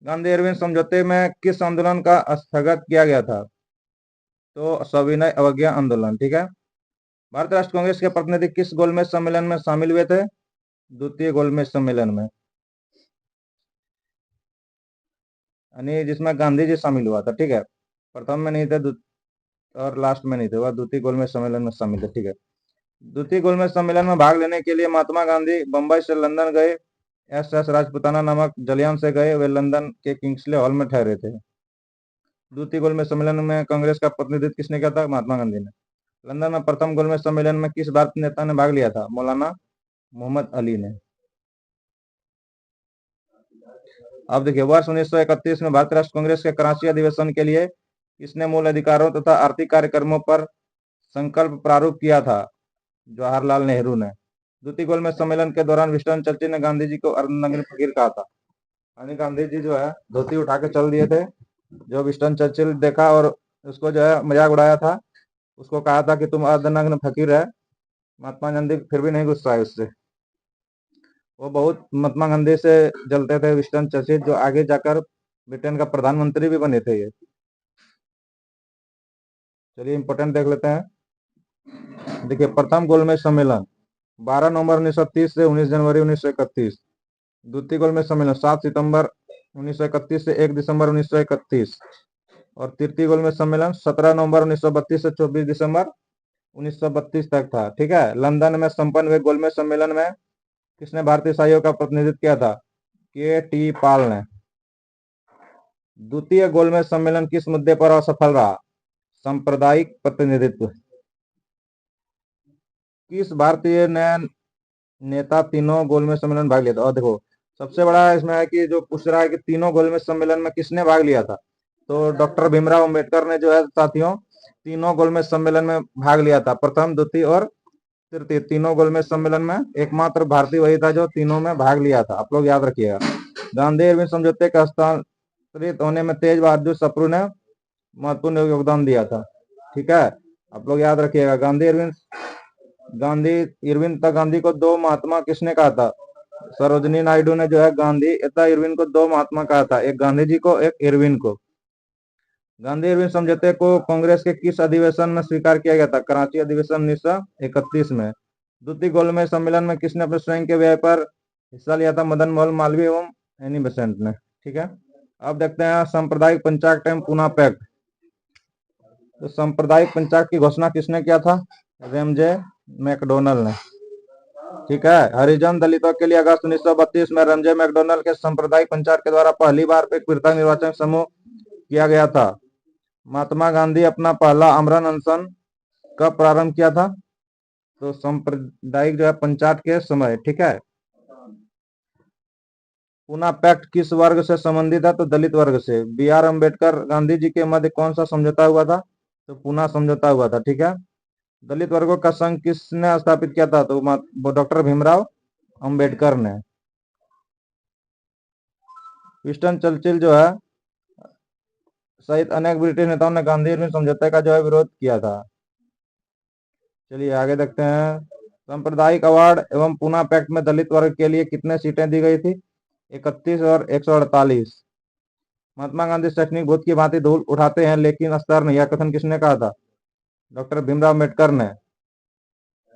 गांधी इरविन समझौते में किस आंदोलन का स्थगत किया गया था? तो सविनय अवज्ञा आंदोलन। ठीक है। भारतीय राष्ट्र कांग्रेस के प्रतिनिधि किस गोलमेज सम्मेलन में शामिल हुए थे? द्वितीय गोलमेज सम्मेलन में, यानी जिसमें गांधी जी शामिल हुआ था। ठीक है, प्रथम में नहीं थे और लास्ट में नहीं थे, वह द्वितीय गोलमेज सम्मेलन में शामिल थे। ठीक है, द्वितीय गोलमेज सम्मेलन में भाग लेने के लिए महात्मा गांधी बंबई से लंदन गए। एस राजपुताना नामक जलियान से गए। वे लंदन के किंग्सले हॉल में ठहरे थे। द्वितीय गोलमेज सम्मेलन में कांग्रेस का प्रतिनिधित्व किसने किया था? महात्मा गांधी ने। लंदन में प्रथम गोलमेज सम्मेलन में किस भारतीय नेता ने भाग लिया था? मौलाना मोहम्मद अली ने। अब देखिए, वर्ष 1931 में भारतीय राष्ट्र कांग्रेस के कराची अधिवेशन के लिए किसने मूल अधिकारों तथा आर्थिक कार्यक्रमों पर संकल्प प्रारूप किया था? जवाहरलाल नेहरू ने। द्वितीय गोलमेज सम्मेलन के दौरान विंस्टन चर्चिल ने गांधी जी को अर्धनग्न फकीर कहा था। यानी गांधी जी जो है धोती उठा के चल दिए थे। जो विंस्टन चर्चिल देखा और उसको जो है मजाक उड़ाया था, उसको कहा था कि तुम अर्धनग्न फकीर है। महात्मा गांधी फिर भी नहीं गुस्सा है उससे। वो बहुत महात्मा गांधी से जलते थे विंस्टन चर्चिल, जो आगे जाकर ब्रिटेन का प्रधानमंत्री भी बने थे ये। चलिए इंपोर्टेंट देख लेते हैं। देखिए, प्रथम गोलमेज सम्मेलन 12 नवंबर 1930 से 19 जनवरी 1931। द्वितीय गोलमेज सम्मेलन 7 सितंबर 1931 से 1 दिसंबर 1931। और तृतीय गोलमेज सम्मेलन 17 नवंबर 1932 से 24 दिसंबर 1932 तक था। ठीक है, लंदन में संपन्न हुए गोलमेज सम्मेलन में किसने भारतीय ईसाइयों का प्रतिनिधित्व किया था? के.टी. पाल ने। द्वितीय गोलमेज सम्मेलन किस मुद्दे पर असफल रहा? सांप्रदायिक प्रतिनिधित्व। किस भारतीय नेता तीनों गोलमेज सम्मेलन में भाग लिया था? और देखो, सबसे बड़ा इसमें है कि जो पूछ रहा है कि तीनों गोलमेज सम्मेलन में किसने भाग लिया था, तो डॉक्टर भीमराव अंबेडकर ने जो है साथियों तीनों गोलमेज सम्मेलन में भाग लिया था, प्रथम, द्वितीय और तीनों गोलमेज सम्मेलन में एकमात्र भारतीय वही था जो तीनों में भाग लिया था, आप लोग याद रखिएगा। गांधी इरविन समझौते के हस्तांतरित होने में तेज बहादुर सप्रू ने महत्वपूर्ण योगदान दिया था। ठीक है, आप लोग याद रखिएगा। गांधी को दो महात्मा किसने कहा था? सरोजनी नायडू ने जो है गांधी तथा इरविन को दो महात्मा कहा था, एक गांधी जी को, एक इरविन को। गांधी इरविन समझौते को कांग्रेस के किस अधिवेशन में स्वीकार किया गया था? कराची अधिवेशन 1931 में। द्वितीय गोलमेज सम्मेलन में किसने अपने स्वयं के व्यय पर हिस्सा लिया था? मदन मोहन मालवीय एवं एनी बेसेंट ने। ठीक है, अब देखते हैं सांप्रदायिक पंचायत एवं पुनः पैक्ट। तो सांप्रदायिक पंचायत की घोषणा किसने किया था? रेमजे मैकडोनल्ड ने। ठीक है, हरिजन दलितों के लिए अगस्त 1932 में रेमजे मैकडोनल्ड के सांप्रदायिक पंचायत के द्वारा पहली बार एक पृथक निर्वाचन समूह किया गया था। महात्मा गांधी अपना पहला आमरण अनशन कब प्रारंभ किया था? तो सांप्रदायिक जो है पंचायत के समय। ठीक है, पुनः पैक्ट किस वर्ग से संबंधित है? तो दलित वर्ग से। बी आर अम्बेडकर गांधी जी के मध्य कौन सा समझौता हुआ था? तो पुनः समझौता हुआ था। ठीक है, दलित वर्गों का संघ किसने स्थापित किया था? तो डॉक्टर भीमराव अंबेडकर ने। विंस्टन चर्चिल जो है सहित अनेक ब्रिटिश नेताओं ने गांधी इरविन समझौते का जो है विरोध किया था। चलिए आगे देखते हैं। सांप्रदायिक अवार्ड एवं पुनः पैक्ट में दलित वर्ग के लिए कितने सीटें दी गई थी? 31 और 148। महात्मा गांधी शैक्षणिक भूत की भांति धूल उठाते हैं लेकिन अस्तर नहीं, यह कथन किसने कहा था? डॉक्टर भीमराव अम्बेडकर ने।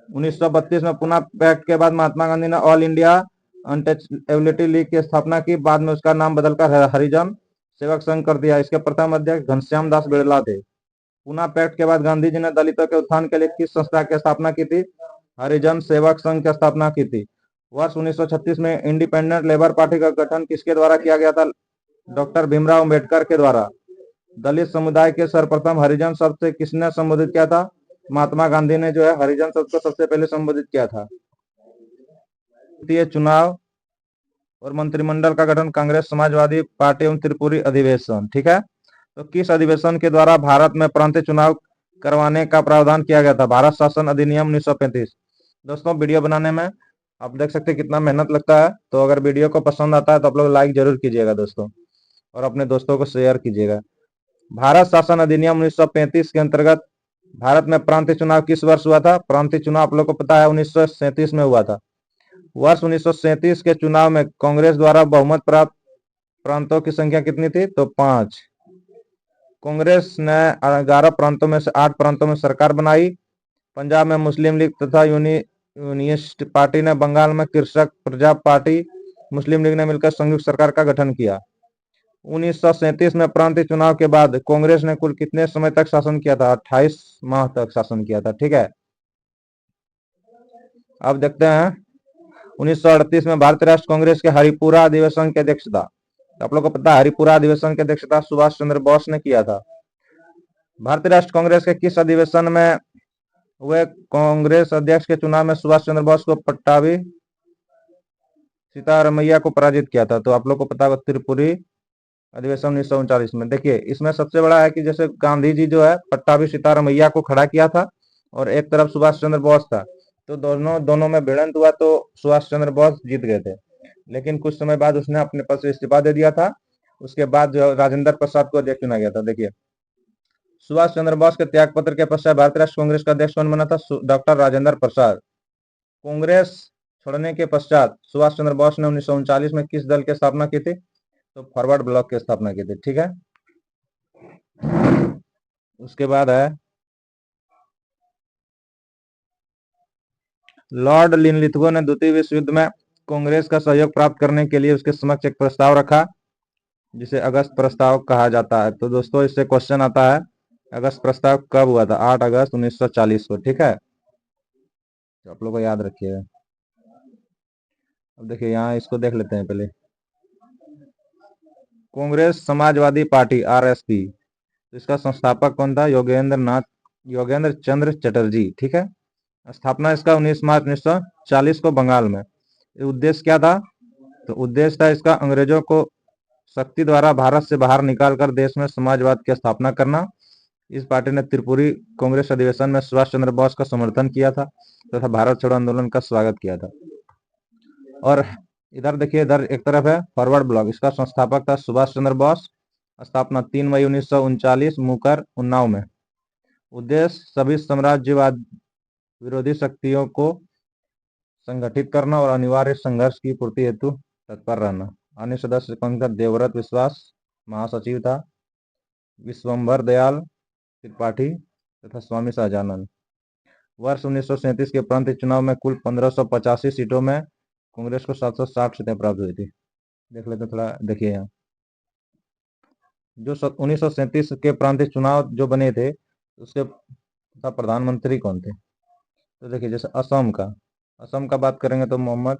1932 में पुनः पैक्ट के बाद महात्मा गांधी ने ऑल इंडिया अनटचेबिलिटी लीग की स्थापना की। बाद में उसका नाम बदलकर हरिजन सेवक संघ कर दिया। इसके प्रथम अध्यक्ष घनश्याम दास बिड़ला थे। पुनः पैक्ट के बाद गांधी जी ने दलितों के उत्थान के लिए किस संस्था की स्थापना की थी? हरिजन सेवक संघ की स्थापना की थी। वर्ष 1936 में इंडिपेंडेंट लेबर पार्टी का गठन किसके द्वारा किया गया था? डॉक्टर भीमराव अम्बेडकर के द्वारा। दलित समुदाय के सर्वप्रथम हरिजन शब्द से किसने संबोधित किया था? महात्मा गांधी ने जो है हरिजन शब्द को सबसे पहले संबोधित किया था। चुनाव और मंत्रिमंडल का गठन कांग्रेस समाजवादी पार्टी एवं त्रिपुरी अधिवेशन। ठीक है, तो किस अधिवेशन के द्वारा भारत में प्रांतीय चुनाव करवाने का प्रावधान किया गया था? भारत शासन अधिनियम 1935। दोस्तों वीडियो बनाने में आप देख सकते हैं कितना मेहनत लगता है। तो अगर वीडियो को पसंद आता है तो आप लोग लाइक जरूर कीजिएगा दोस्तों, और अपने दोस्तों को शेयर कीजिएगा। भारत शासन अधिनियम 1935 के अंतर्गत भारत में प्रांतीय चुनाव किस वर्ष हुआ था? प्रांतीय चुनाव आप लोग को पता है 1937 में हुआ था। वर्ष 1937 के चुनाव में कांग्रेस द्वारा बहुमत प्राप्त प्रांतों की संख्या कितनी थी? तो 5। कांग्रेस ने 11 प्रांतों में से 8 प्रांतों में सरकार बनाई। पंजाब में मुस्लिम लीग तथा यूनियनिस्ट पार्टी ने, बंगाल में कृषक प्रजा पार्टी, मुस्लिम लीग ने मिलकर संयुक्त सरकार का गठन किया। 1937 में प्रांतीय चुनाव के बाद कांग्रेस ने कुल कितने समय तक शासन किया था? 28 माह तक शासन किया था। ठीक है, अब देखते हैं 1938 में भारतीय राष्ट्र कांग्रेस के हरिपुरा अधिवेशन की अध्यक्षता, आप लोग को पता है हरिपुरा अधिवेशन की अध्यक्षता सुभाष चंद्र बोस ने किया था। भारतीय राष्ट्र कांग्रेस के किस अधिवेशन में हुए कांग्रेस अध्यक्ष के चुनाव में सुभाष चंद्र बोस को पट्टाभी सीतारमैया को पराजित किया था? तो आप लोग को पता है त्रिपुरी अधिवेशन 1939 में। देखिए इसमें सबसे बड़ा है कि जैसे गांधी जी जो है पट्टाभी सीतारमैया को खड़ा किया था और एक तरफ सुभाष चंद्र बोस था, तो दोनों में भिड़ंत हुआ तो सुभाष चंद्र बोस जीत गए थे। लेकिन कुछ समय बाद उसने अपने पद से इस्तीफा दे दिया था। उसके बाद जो राजेंद्र प्रसाद को अध्यक्ष चुना गया था। देखिए सुभाष चंद्र बोस के त्याग पत्र के पश्चात भारतीय राष्ट्र कांग्रेस का अध्यक्ष कौन बना था? डॉक्टर राजेंद्र प्रसाद। कांग्रेस छोड़ने के पश्चात सुभाष चंद्र बोस ने 1939 में किस दल की स्थापना की थी? तो फॉरवर्ड ब्लॉक की स्थापना की थी। ठीक है, उसके बाद है लॉर्ड लिनलिथगो ने द्वितीय विश्व युद्ध में कांग्रेस का सहयोग प्राप्त करने के लिए उसके समक्ष एक प्रस्ताव रखा जिसे अगस्त प्रस्ताव कहा जाता है। तो दोस्तों इससे क्वेश्चन आता है अगस्त प्रस्ताव कब हुआ था? 8 अगस्त 1940 को। ठीक है, तो आप लोग को याद रखिएगा। अब देखिए यहाँ इसको देख लेते हैं पहले। कांग्रेस समाजवादी पार्टी आरएसपी, तो इसका संस्थापक कौन था? योगेंद्र चंद्र चटर्जी। ठीक है, स्थापना इसका 19 मार्च 1940 को बंगाल में। उद्देश्य क्या था? तो उद्देश्य था इसका अंग्रेजों को शक्ति द्वारा भारत से बाहर निकालकर देश में समाजवाद की स्थापना करना। इस पार्टी ने त्रिपुरी कांग्रेस अधिवेशन में सुभाष चंद्र बोस का समर्थन किया था। तथा भारत छोड़ो आंदोलन का स्वागत किया था। और इधर देखिए, इधर एक तरफ है फॉरवर्ड ब्लॉक, इसका संस्थापक था सुभाष चंद्र बोस। स्थापना 3 मई 1939 मुकर उन्नाव में। उद्देश्य सभी साम्राज्यवाद विरोधी शक्तियों को संगठित करना और अनिवार्य संघर्ष की पूर्ति हेतु तत्पर रहना। अन्य सदस्य कौन था? देवव्रत विश्वास महासचिव था, विश्वंभर दयाल त्रिपाठी तथा स्वामी सहजानंद। वर्ष 1937 के प्रांतीय चुनाव में कुल 1585 सीटों में कांग्रेस को 760 सीटें प्राप्त हुई थी। देख लेते थोड़ा, देखिए यहाँ जो 1937 के प्रांतीय चुनाव जो बने थे उसके प्रधानमंत्री कौन थे? तो देखिए, जैसे असम का बात करेंगे तो मोहम्मद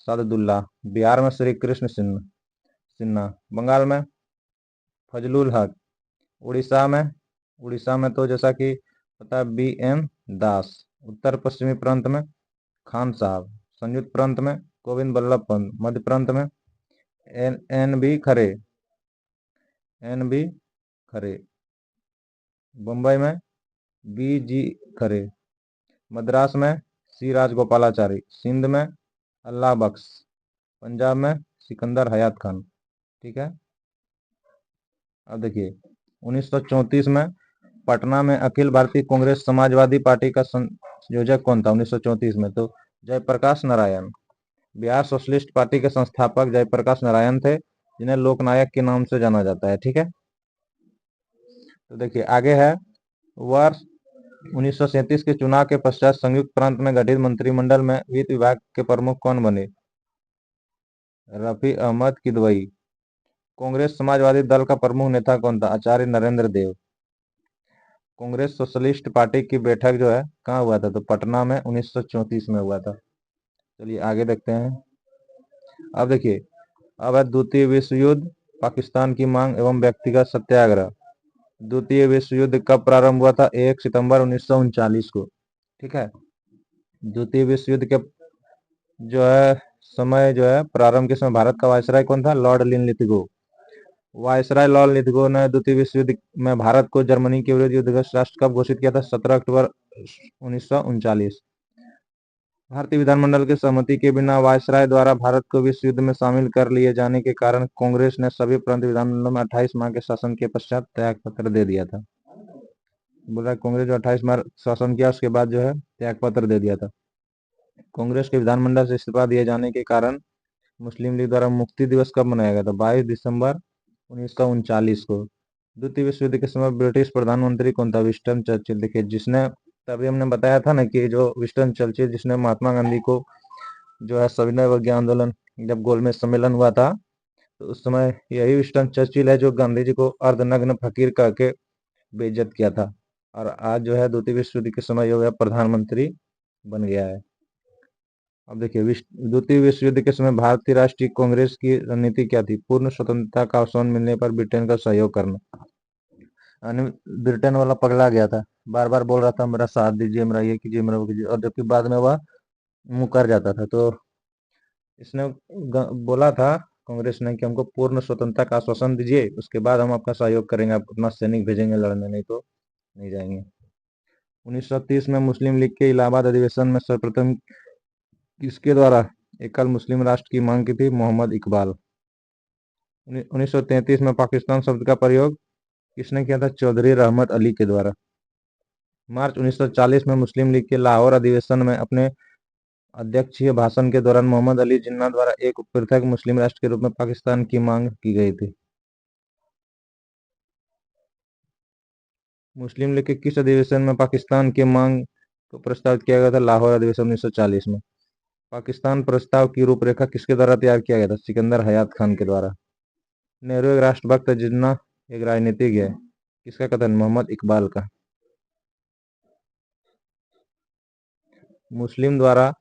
सादुल्लाह। बिहार में श्री कृष्ण सिन्हा। बंगाल में फजलुल हक। उड़ीसा में तो जैसा कि पता है BN दास। उत्तर पश्चिमी प्रांत में खान साहब। संयुक्त प्रांत में गोविंद बल्लभ पंत। मध्य प्रांत में NB खरे। बम्बई में BG खरे। मद्रास में C राजगोपालाचारी। सिंध में अल्लाह बख्श। पंजाब में सिकंदर हयात खान। ठीक है। अब देखिए 1934 में पटना में अखिल भारतीय कांग्रेस समाजवादी पार्टी का संयोजक कौन था 1934 में? तो जयप्रकाश नारायण। बिहार सोशलिस्ट पार्टी के संस्थापक जयप्रकाश नारायण थे, जिन्हें लोकनायक के नाम से जाना जाता है। ठीक है। तो देखिए आगे है, वर्ष 1937 के चुनाव के पश्चात संयुक्त प्रांत में गठित मंत्रिमंडल में वित्त विभाग के प्रमुख कौन बने? रफी अहमद किदवई। कांग्रेस समाजवादी दल का प्रमुख नेता कौन था? आचार्य नरेंद्र देव। कांग्रेस सोशलिस्ट पार्टी की बैठक जो है कहाँ हुआ था? तो पटना में 1934 में हुआ था। चलिए आगे देखते हैं। अब देखिए, अब है द्वितीय विश्व युद्ध, पाकिस्तान की मांग एवं व्यक्तिगत सत्याग्रह। द्वितीय विश्व युद्ध कब प्रारंभ हुआ था? 1 सितंबर 1939 को। ठीक है। द्वितीय विश्व युद्ध के जो है समय जो है प्रारंभ के समय भारत का वायसराय कौन था? Lord Linlithgow. Viceroy Lord Linlithgow ने द्वितीय विश्व युद्ध में भारत को जर्मनी के विरुद्ध युद्धग्रस्त राष्ट्र कब घोषित किया था? 17 अक्टूबर 1939। भारतीय विधानमंडल की सहमति के बिना वायसराय द्वारा भारत को विश्व युद्ध में शामिल कर लिए जाने के कारण कांग्रेस ने सभी प्रांतीय विधानमंडलों में 28 माह के शासन के पश्चात त्याग पत्र दे दिया था। बोल रहा है कांग्रेस जो 28 माह शासन किया उसके बाद जो है त्याग पत्र दे दिया था। कांग्रेस के विधानमंडल से इस्तीफा दिए जाने के कारण मुस्लिम लीग द्वारा मुक्ति दिवस कब मनाया गया था? 22 दिसंबर 1939 को। द्वितीय विश्व युद्ध के समय ब्रिटिश प्रधानमंत्री कौन था? Winston Churchill. देखिए, जिसने तभी हमने बताया था ना कि जो विंस्टन चर्चिल जिसने महात्मा गांधी को जो है सविनय अवज्ञा आंदोलन जब गोलमेज सम्मेलन हुआ था तो उस समय यही विंस्टन चर्चिल है जो गांधी जी को अर्धनग्न फकीर कह के बेइज्जत किया था, और आज जो है द्वितीय विश्व युद्ध के समय जो है प्रधानमंत्री बन गया है। अब देखिए, द्वितीय विश्व युद्ध के समय भारतीय राष्ट्रीय कांग्रेस की रणनीति क्या थी? पूर्ण स्वतंत्रता का अवसर मिलने पर ब्रिटेन का सहयोग करना। ब्रिटेन वाला पगला गया था, बार बार बोल रहा था मेरा साथ दीजिए, मेरा ये कीजिए, मेरा वो कीजिए, और जबकि बाद में वह मुकर जाता था। तो इसने बोला था कांग्रेस ने कि हमको पूर्ण स्वतंत्रता का आश्वासन दीजिए, उसके बाद हम आपका सहयोग करेंगे, आप अपना सैनिक भेजेंगे लड़ने, नहीं तो नहीं जाएंगे। 1930 में मुस्लिम लीग के इलाहाबाद अधिवेशन में सर्वप्रथम किसके द्वारा एकल मुस्लिम राष्ट्र की मांग की थी? मोहम्मद इकबाल। 1933 में पाकिस्तान शब्द का प्रयोग किसने किया था? चौधरी रहमत अली के द्वारा। मार्च 1940 में मुस्लिम लीग के लाहौर अधिवेशन में अपने अध्यक्षीय भाषण के दौरान मोहम्मद अली जिन्ना द्वारा एक पृथक मुस्लिम राष्ट्र के रूप में पाकिस्तान की मांग की गई थी। मुस्लिम लीग के किस अधिवेशन में पाकिस्तान की मांग को प्रस्तावित किया गया था? लाहौर अधिवेशन 1940 में। पाकिस्तान प्रस्ताव की रूपरेखा किसके द्वारा तैयार किया गया था? सिकंदर हयात खान के द्वारा। नेहरू एक राष्ट्रभक्त है, जिन्ना एक राजनीतिज्ञ है, किसका कथन? मोहम्मद इकबाल का। मुस्लिम द्वारा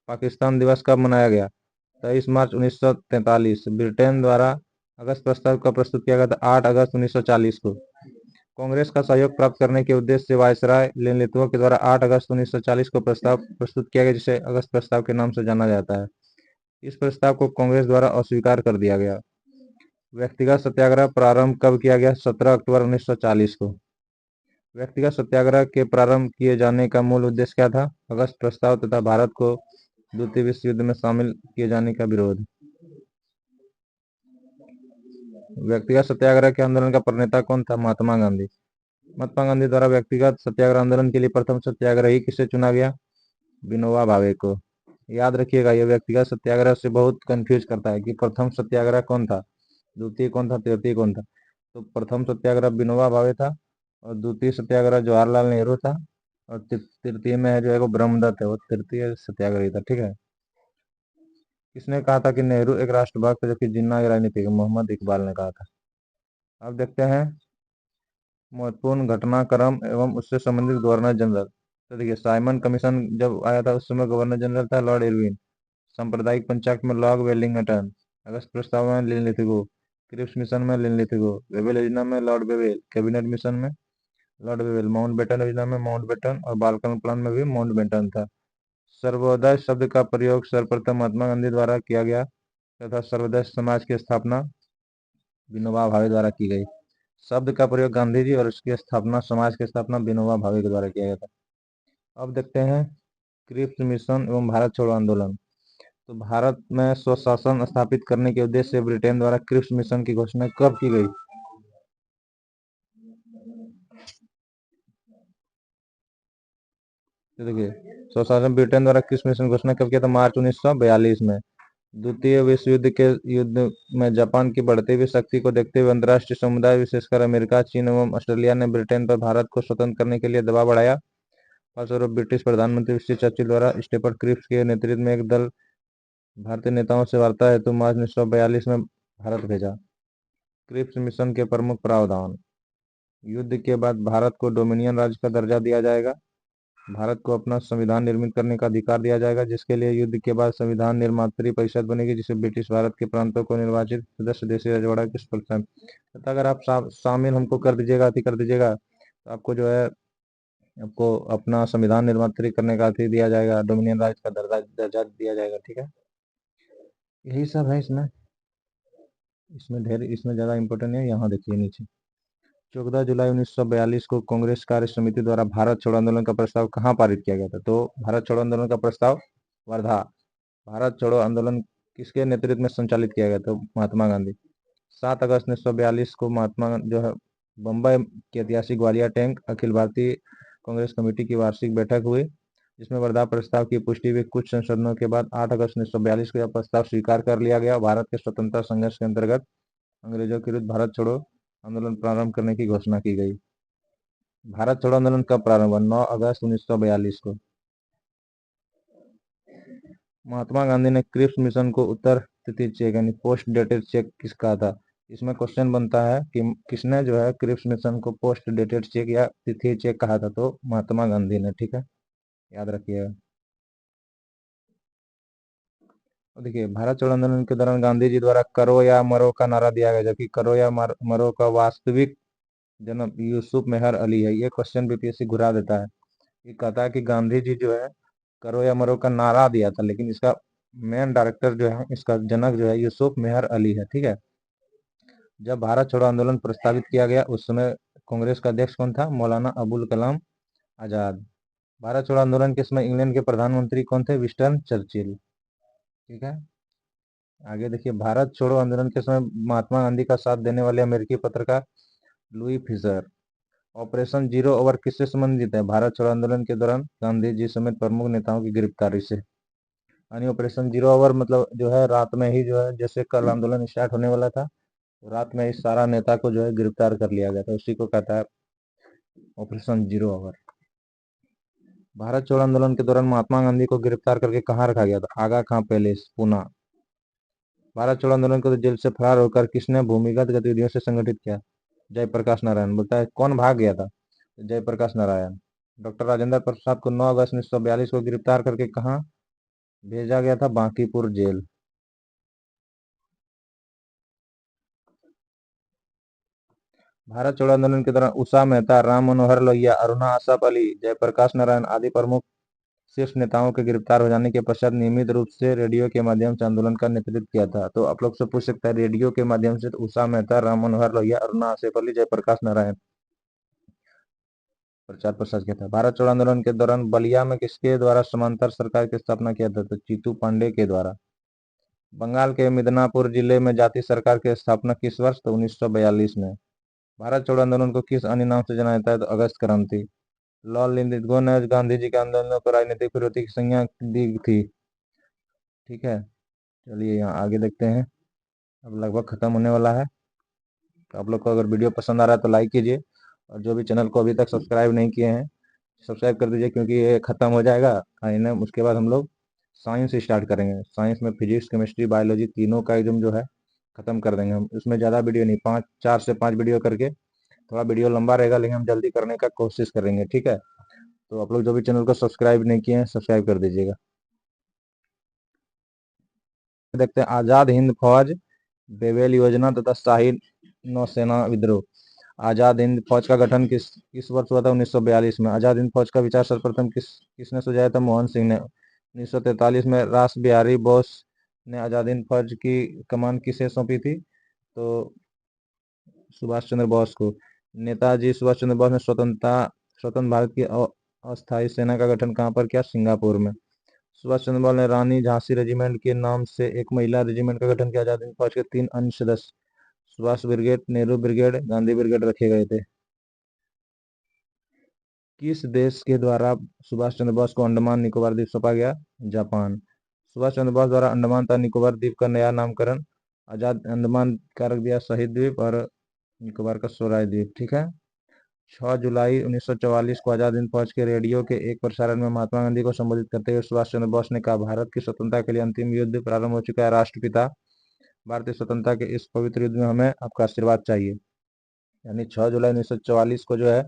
पाकिस्तान दिवस कब मनाया गया? 23 मार्च 1943। ब्रिटेन द्वारा अगस्त प्रस्ताव कब प्रस्तुत किया गया था? 8 अगस्त 1940 को। कांग्रेस का सहयोग प्राप्त करने के उद्देश्य से वायसराय लिनलिथगो के द्वारा 8 अगस्त 1940 को प्रस्ताव प्रस्तुत किया गया, जिसे अगस्त प्रस्ताव के नाम से जाना जाता है। इस प्रस्ताव को कांग्रेस द्वारा अस्वीकार कर दिया गया। व्यक्तिगत सत्याग्रह प्रारंभ कब किया गया? 17 अक्टूबर 1940 को। व्यक्तिगत सत्याग्रह के प्रारंभ किए जाने का मूल उद्देश्य क्या था? अगस्त प्रस्ताव तथा भारत को द्वितीय विश्व युद्ध में शामिल किए जाने का विरोध। व्यक्तिगत सत्याग्रह के आंदोलन का प्रणेता कौन था? महात्मा गांधी। महात्मा गांधी द्वारा व्यक्तिगत सत्याग्रह आंदोलन के लिए प्रथम सत्याग्रही किसे चुना गया? विनोबा भावे को। याद रखिएगा, यह व्यक्तिगत सत्याग्रह से बहुत कंफ्यूज करता है कि प्रथम सत्याग्रह कौन था, द्वितीय कौन था, तृतीय कौन था। तो प्रथम सत्याग्रह विनोबा भावे था, और द्वितीय सत्याग्रह जवाहरलाल नेहरू था, और तृतीय में है जो है वो ब्रह्मदत्त है, वो तृतीय सत्याग्रही था। ठीक है। किसने कहा था कि नेहरू एक राष्ट्रभक्त है, जबकि जिन्ना एक राजनीतिक? मोहम्मद इकबाल ने कहा था। अब देखते हैं महत्वपूर्ण घटनाक्रम एवं उससे संबंधित गवर्नर जनरल। तो देखिए, साइमन कमीशन जब आया था उस समय गवर्नर जनरल था लॉर्ड इरविन। सांप्रदायिक पंचायत में लॉर्ड वेलिंगटन। अगस्त प्रस्ताव में लिनलिथिगो। क्रिप्स मिशन में लिनलिथिगो। वेवेल योजना में लॉर्ड वेवेल। कैबिनेट मिशन में लॉर्ड वेवेल। माउंटबेटन योजना में माउंटबेटन, और बालकन प्लान में भी माउंटबेटन था। सर्वोदय शब्द का प्रयोग सर्वप्रथम महात्मा गांधी द्वारा किया गया तथा सर्वोदय समाज की स्थापना विनोबा भावे द्वारा की गई। शब्द का प्रयोग गांधी जी और उसकी स्थापना, समाज की स्थापना विनोबा भावे के द्वारा किया गया था। अब देखते हैं क्रिप्स मिशन एवं भारत छोड़ो आंदोलन। तो भारत में स्वशासन स्थापित करने के उद्देश्य से ब्रिटेन द्वारा क्रिप्स मिशन की घोषणा कब की गई? तो देखिए, स्वशासन ब्रिटेन द्वारा क्रिप्स मिशन घोषणा कब किया था? मार्च 1942 में। द्वितीय विश्व युद्ध के युद्ध में जापान की बढ़ती हुई शक्ति को देखते हुए अंतर्राष्ट्रीय समुदाय, विशेषकर अमेरिका, चीन एवं ऑस्ट्रेलिया ने ब्रिटेन पर भारत को स्वतंत्र करने के लिए दबाव बढ़ाया। फलस्वरूप ब्रिटिश प्रधानमंत्री विंस्टन चर्चिल द्वारा स्टेफर्ड क्रिप्स के नेतृत्व में एक दल भारतीय नेताओं से वार्ता हेतु मार्च 1942 में भारत भेजा। क्रिप्स मिशन के प्रमुख प्रावधान। युद्ध के बाद भारत को डोमिनियन राज्य का दर्जा दिया जाएगा। भारत को अपना संविधान निर्मित करने का अधिकार दिया जाएगा, जिसके लिए युद्ध के बाद संविधान निर्मात्री परिषद बनेगी, जिसे ब्रिटिश भारत के प्रांतों को निर्वाचित सदस्य देशी रजवाड़ा के तो अगर आप शामिल हमको कर दीजिएगा, अति कर दीजिएगा, तो आपको जो है आपको अपना संविधान निर्मात्री करने का अति दिया जाएगा, डोमिनियन राज्य का दर्जा दिया जाएगा। ठीक है, यही सब है इसमें। इसमें ज़्यादा इम्पोर्टेंट है। यहाँ देखिए नीचे, 14 जुलाई 1942 को कांग्रेस कार्य समिति द्वारा भारत छोड़ो आंदोलन का प्रस्ताव कहाँ पारित किया गया था? तो भारत छोड़ो आंदोलन का प्रस्ताव वर्धा। भारत छोड़ो आंदोलन किसके नेतृत्व में संचालित किया गया? तो महात्मा गांधी। 7 अगस्त 1942 को महात्मा जो है बम्बई के ऐतिहासिक ग्वालियर टैंक अखिल भारतीय कांग्रेस कमेटी की वार्षिक बैठक हुई, जिसमें वर्धा प्रस्ताव की पुष्टि हुई। कुछ संशोधनों के बाद 8 अगस्त 1942 को यह प्रस्ताव स्वीकार कर लिया गया। भारत के स्वतंत्रता संघर्ष के अंतर्गत अंग्रेजों के विरुद्ध भारत छोड़ो आंदोलन प्रारंभ करने की घोषणा की गई। भारत छोड़ो आंदोलन कब प्रारंभ हुआ? 9 अगस्त 1942 को। महात्मा गांधी ने क्रिप्स मिशन को उत्तर तिथि चेक यानी पोस्ट डेटेड चेक किस कहा था? इसमें क्वेश्चन बनता है कि किसने जो है क्रिप्स मिशन को पोस्ट डेटेड चेक या तिथि चेक कहा था? तो महात्मा गांधी ने। ठीक है, याद रखिएगा। और देखिए, भारत छोड़ो आंदोलन के दौरान गांधी जी द्वारा करो या मरो का नारा दिया गया, जबकि करो या मरो का वास्तविक जन्म यूसुफ मेहर अली है। ये क्वेश्चन बीपीएससी घुरा देता है। ये कहता है कि गांधी जी जो है करो या मरो का नारा दिया था, लेकिन इसका मेन डायरेक्टर जो है, इसका जनक जो है यूसुफ मेहर अली है। ठीक है। जब भारत छोड़ो आंदोलन प्रस्तावित किया गया उस समय कांग्रेस का अध्यक्ष कौन था? मौलाना अबुल कलाम आजाद। भारत छोड़ो आंदोलन के समय इंग्लैंड के प्रधानमंत्री कौन थे? Winston Churchill. ठीक है, आगे देखिए, भारत छोड़ो आंदोलन के समय महात्मा गांधी का साथ देने वाले अमेरिकी पत्रकार Louis Fischer. Operation zero over किससे संबंधित है? भारत छोड़ो आंदोलन के दौरान गांधी जी समेत प्रमुख नेताओं की गिरफ्तारी से। यानी ऑपरेशन जीरो ओवर मतलब जो है रात में ही जो है, जैसे कल आंदोलन स्टार्ट होने वाला था, तो रात में ही सारा नेता को जो है गिरफ्तार कर लिया गया था, उसी को कहता है ऑपरेशन जीरो ओवर। भारत छोड़ो आंदोलन के दौरान महात्मा गांधी को गिरफ्तार करके कहाँ रखा गया था? आगा खां पैलेस, पुणे। भारत छोड़ो आंदोलन को जेल से फरार होकर किसने भूमिगत गतिविधियों से संगठित किया? जयप्रकाश नारायण। बोलता है कौन भाग गया था? जयप्रकाश नारायण। डॉक्टर राजेंद्र प्रसाद को 9 अगस्त 1942 को गिरफ्तार करके कहाँ भेजा गया था? बांकीपुर जेल। भारत छोड़ो आंदोलन के दौरान उषा मेहता, राम मनोहर लोहिया, अरुणा असफ अली, जयप्रकाश नारायण आदि प्रमुख शीर्ष नेताओं के गिरफ्तार हो जाने के पश्चात नियमित रूप से रेडियो के माध्यम से आंदोलन का नेतृत्व किया था। तो आप लोग से पूछ सकता है रेडियो के माध्यम से, तो उषा मेहता, राम मनोहर लोहिया, अरुणा असफ अली, जयप्रकाश नारायण। प्रचार प्रसार किया था। भारत छोड़ो आंदोलन के दौरान बलिया में किसके द्वारा समांतर सरकार की स्थापना किया था? तो चीतू पांडे के द्वारा। बंगाल के मिदनापुर जिले में जाति सरकार की स्थापना किस वर्ष? तो 1942 में। भारत छोड़ो आंदोलन को किस अन्य नाम से जाना जाता है? तो अगस्त क्रांति। लॉर्ड लिंडगो ने गांधी जी के आंदोलनों को राजनीतिक विरोधी की संज्ञा दी थी। ठीक है, चलिए यहाँ आगे देखते हैं। अब लगभग खत्म होने वाला है। तो आप लोग को अगर वीडियो पसंद आ रहा है तो लाइक कीजिए, और जो भी चैनल को अभी तक सब्सक्राइब नहीं किए हैं सब्सक्राइब कर दीजिए, क्योंकि ये खत्म हो जाएगा आईएनएम, उसके बाद हम लोग साइंस स्टार्ट करेंगे। साइंस में फिजिक्स, केमिस्ट्री, बायोलॉजी तीनों का एकदम जो है खत्म कर देंगे हम। उसमें ज़्यादा वीडियो नहीं, 4 से 5 वीडियो करके, थोड़ा वीडियो लंबा रहेगा लेकिन हम जल्दी करने का कोशिश करेंगे। ठीक है, तो आप लोग जो भी चैनल को सब्सक्राइब नहीं किए हैं सब्सक्राइब कर दीजिएगा। देखते हैं आजाद हिंद फौज, बेवेल योजना तथा शाही नौसेना विद्रोह। आजाद हिंद फौज का गठन किस वर्ष हुआ था? 1942 में। आजाद हिंद फौज का विचार सर्वप्रथम किसने सुझाया था? मोहन सिंह ने। 1943 में रास बिहारी बोस ने आजाद हिंद फौज की कमान किसे सौंपी थी? तो सुभाष चंद्र बोस को। नेताजी सुभाष चंद्र बोस ने स्वतंत्र भारत की अस्थायी सेना का गठन कहाँ पर किया? सिंगापुर में। सुभाष चंद्र बोस ने रानी झांसी रेजिमेंट के नाम से एक महिला रेजिमेंट का गठन किया। आजाद हिंद फौज के 3 अन्य सदस्य Subhash brigade, Nehru brigade, Gandhi brigade रखे गए थे। किस देश के द्वारा सुभाष चंद्र बोस को अंडमान निकोबार द्वीप सौंपा गया? जापान। सुभाष चंद्र बोस द्वारा अंडमान तथा निकोबार द्वीप का नया नामकरण आजाद अंडमान का रख दिया शहीद द्वीप, और निकोबार का सोराय द्वीप। ठीक है। 6 जुलाई 1944 को आजाद हिंद फौज के रेडियो के एक प्रसारण में महात्मा गांधी को संबोधित करते हुए सुभाष चंद्र बोस ने कहा, भारत की स्वतंत्रता के लिए अंतिम युद्ध प्रारंभ हो चुका है। राष्ट्रपिता, भारतीय स्वतंत्रता के इस पवित्र युद्ध में हमें आपका आशीर्वाद चाहिए। यानी 6 जुलाई 1944 को जो है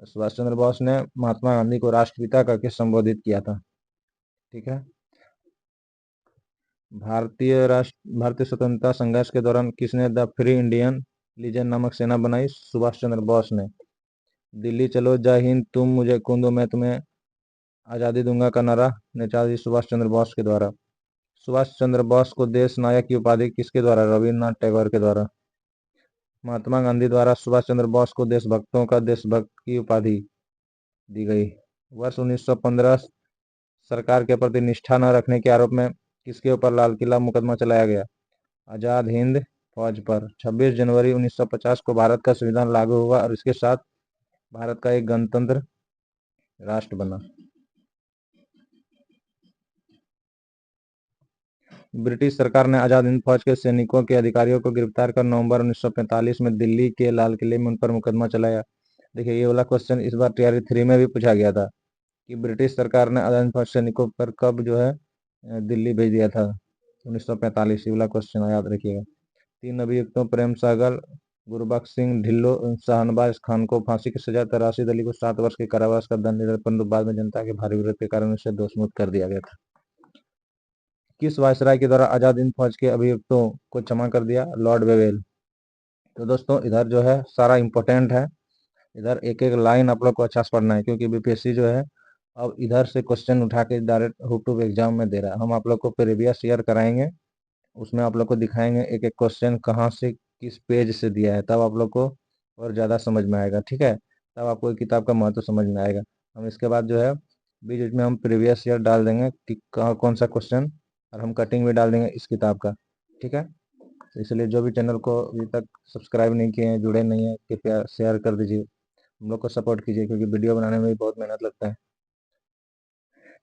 सुभाष चंद्र बोस ने महात्मा गांधी को राष्ट्रपिता करके संबोधित किया था। ठीक है। भारतीय स्वतंत्रता संघर्ष के दौरान किसने द फ्री इंडियन लीजन नामक सेना बनाई? सुभाष चंद्र बोस ने। दिल्ली चलो जय हिंद, तुम मुझे खून दो मैं तुम्हें आजादी दूंगा का नारा नेताजी सुभाष चंद्र बोस के द्वारा। सुभाष चंद्र बोस को देश नायक की उपाधि किसके द्वारा? रविन्द्रनाथ टैगोर के द्वारा। महात्मा गांधी द्वारा सुभाष चंद्र बोस को देशभक्तों का देशभक्त की उपाधि दी गई। वर्ष 1915 सरकार के प्रति निष्ठा न रखने के आरोप में किसके ऊपर लाल किला मुकदमा चलाया गया? आजाद हिंद फौज पर। 26 जनवरी 1950 को भारत का संविधान लागू हुआ और इसके साथ भारत का एक गणतंत्र राष्ट्र बना। ब्रिटिश सरकार ने आजाद हिंद फौज के सैनिकों के अधिकारियों को गिरफ्तार कर नवंबर 1945 में दिल्ली के लाल किले में उन पर मुकदमा चलाया। देखिए, ये वाला क्वेश्चन इस बार टीआरई 3 में भी पूछा गया था कि ब्रिटिश सरकार ने आजाद हिंद फौज सैनिकों पर कब जो है दिल्ली भेज दिया था? 1945। ये वाला क्वेश्चन याद रखिएगा। 3 अभियुक्तों प्रेम सागर, गुरबख्श सिंह ढिल्लो, शाहनवाज खान को फांसी की सजा तथा राशिद अली को 7 वर्ष के कारावास का दंड दिया, परंतु बाद में जनता के भारी विरोध के कारण उसे दोषमुक्त कर दिया गया था। किस वायसराय के द्वारा आजाद हिंद फौज के अभियुक्तों को क्षमा कर दिया? Lord Wavell. तो दोस्तों इधर जो है सारा इंपॉर्टेंट है, इधर एक एक लाइन आप लोग को अच्छा से पढ़ना है, क्योंकि बीपीएससी जो है अब इधर से क्वेश्चन उठा के डायरेक्ट हुक टू एग्जाम में दे रहा है। हम आप लोग को प्रीवियस ईयर कराएंगे, उसमें आप लोग को दिखाएंगे एक एक क्वेश्चन कहाँ से किस पेज से दिया है, तब आप लोग को और ज़्यादा समझ में आएगा। ठीक है, तब आपको किताब का महत्व समझ में आएगा। हम इसके बाद जो है बीच में हम प्रीवियस ईयर डाल देंगे कि कहाँ कौन सा क्वेश्चन, और हम कटिंग भी डाल देंगे इस किताब का। ठीक है, तो इसलिए जो भी चैनल को अभी तक सब्सक्राइब नहीं किए हैं, जुड़े नहीं हैं, कृपया शेयर कर दीजिए, हम लोग को सपोर्ट कीजिए, क्योंकि वीडियो बनाने में भी बहुत मेहनत लगता है।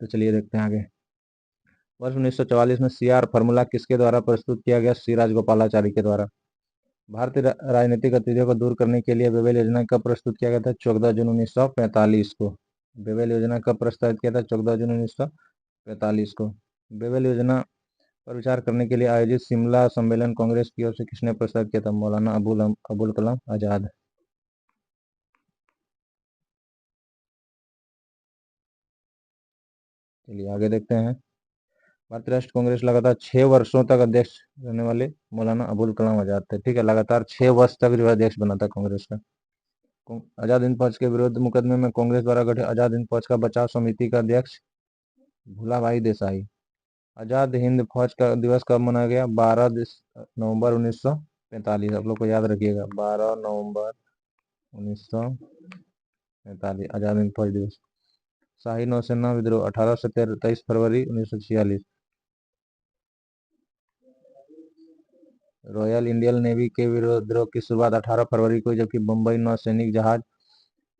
तो चलिए देखते हैं आगे। वर्ष 1944 में सीआर फार्मूला किसके द्वारा प्रस्तुत किया गया? सी राजगोपालाचारी के द्वारा। भारतीय राजनीतिक गतिविधियों को दूर करने के लिए बेवेल योजना कब प्रस्तुत किया गया था? 14 जून 1945 को। बेवेल योजना कब प्रस्तावित किया था? 14 जून 1945 को। बेवेल योजना पर विचार करने के लिए आयोजित शिमला सम्मेलन कांग्रेस की ओर से किसने प्रस्तावित किया था? मौलाना अबुल कलाम आजाद। चलिए आगे देखते हैं। भारतीय राष्ट्रीय कांग्रेस लगातार 6 वर्षों तक अध्यक्ष रहने वाले मौलाना अबुल कलाम आजाद थे। ठीक है, लगातार 6 वर्ष तक जो है अध्यक्ष बना था कांग्रेस का। आजाद हिंद फौज के विरुद्ध मुकदमे में कांग्रेस द्वारा गठित आजाद हिंद फौज का बचाव समिति का अध्यक्ष भूलाभाई देसाई। आजाद हिंद फौज का दिवस कब मनाया गया? 12 नवंबर 1945। आप लोग को याद रखिएगा, 12 नवंबर 1945। नेपाली आजाद हिंद फौज दिवस। शाही नौसेना विद्रोह 18 से 23 फरवरी 1946। रॉयल इंडियन नेवी के विद्रोह की शुरुआत 18 फरवरी को, जबकि बम्बई नौसैनिक जहाज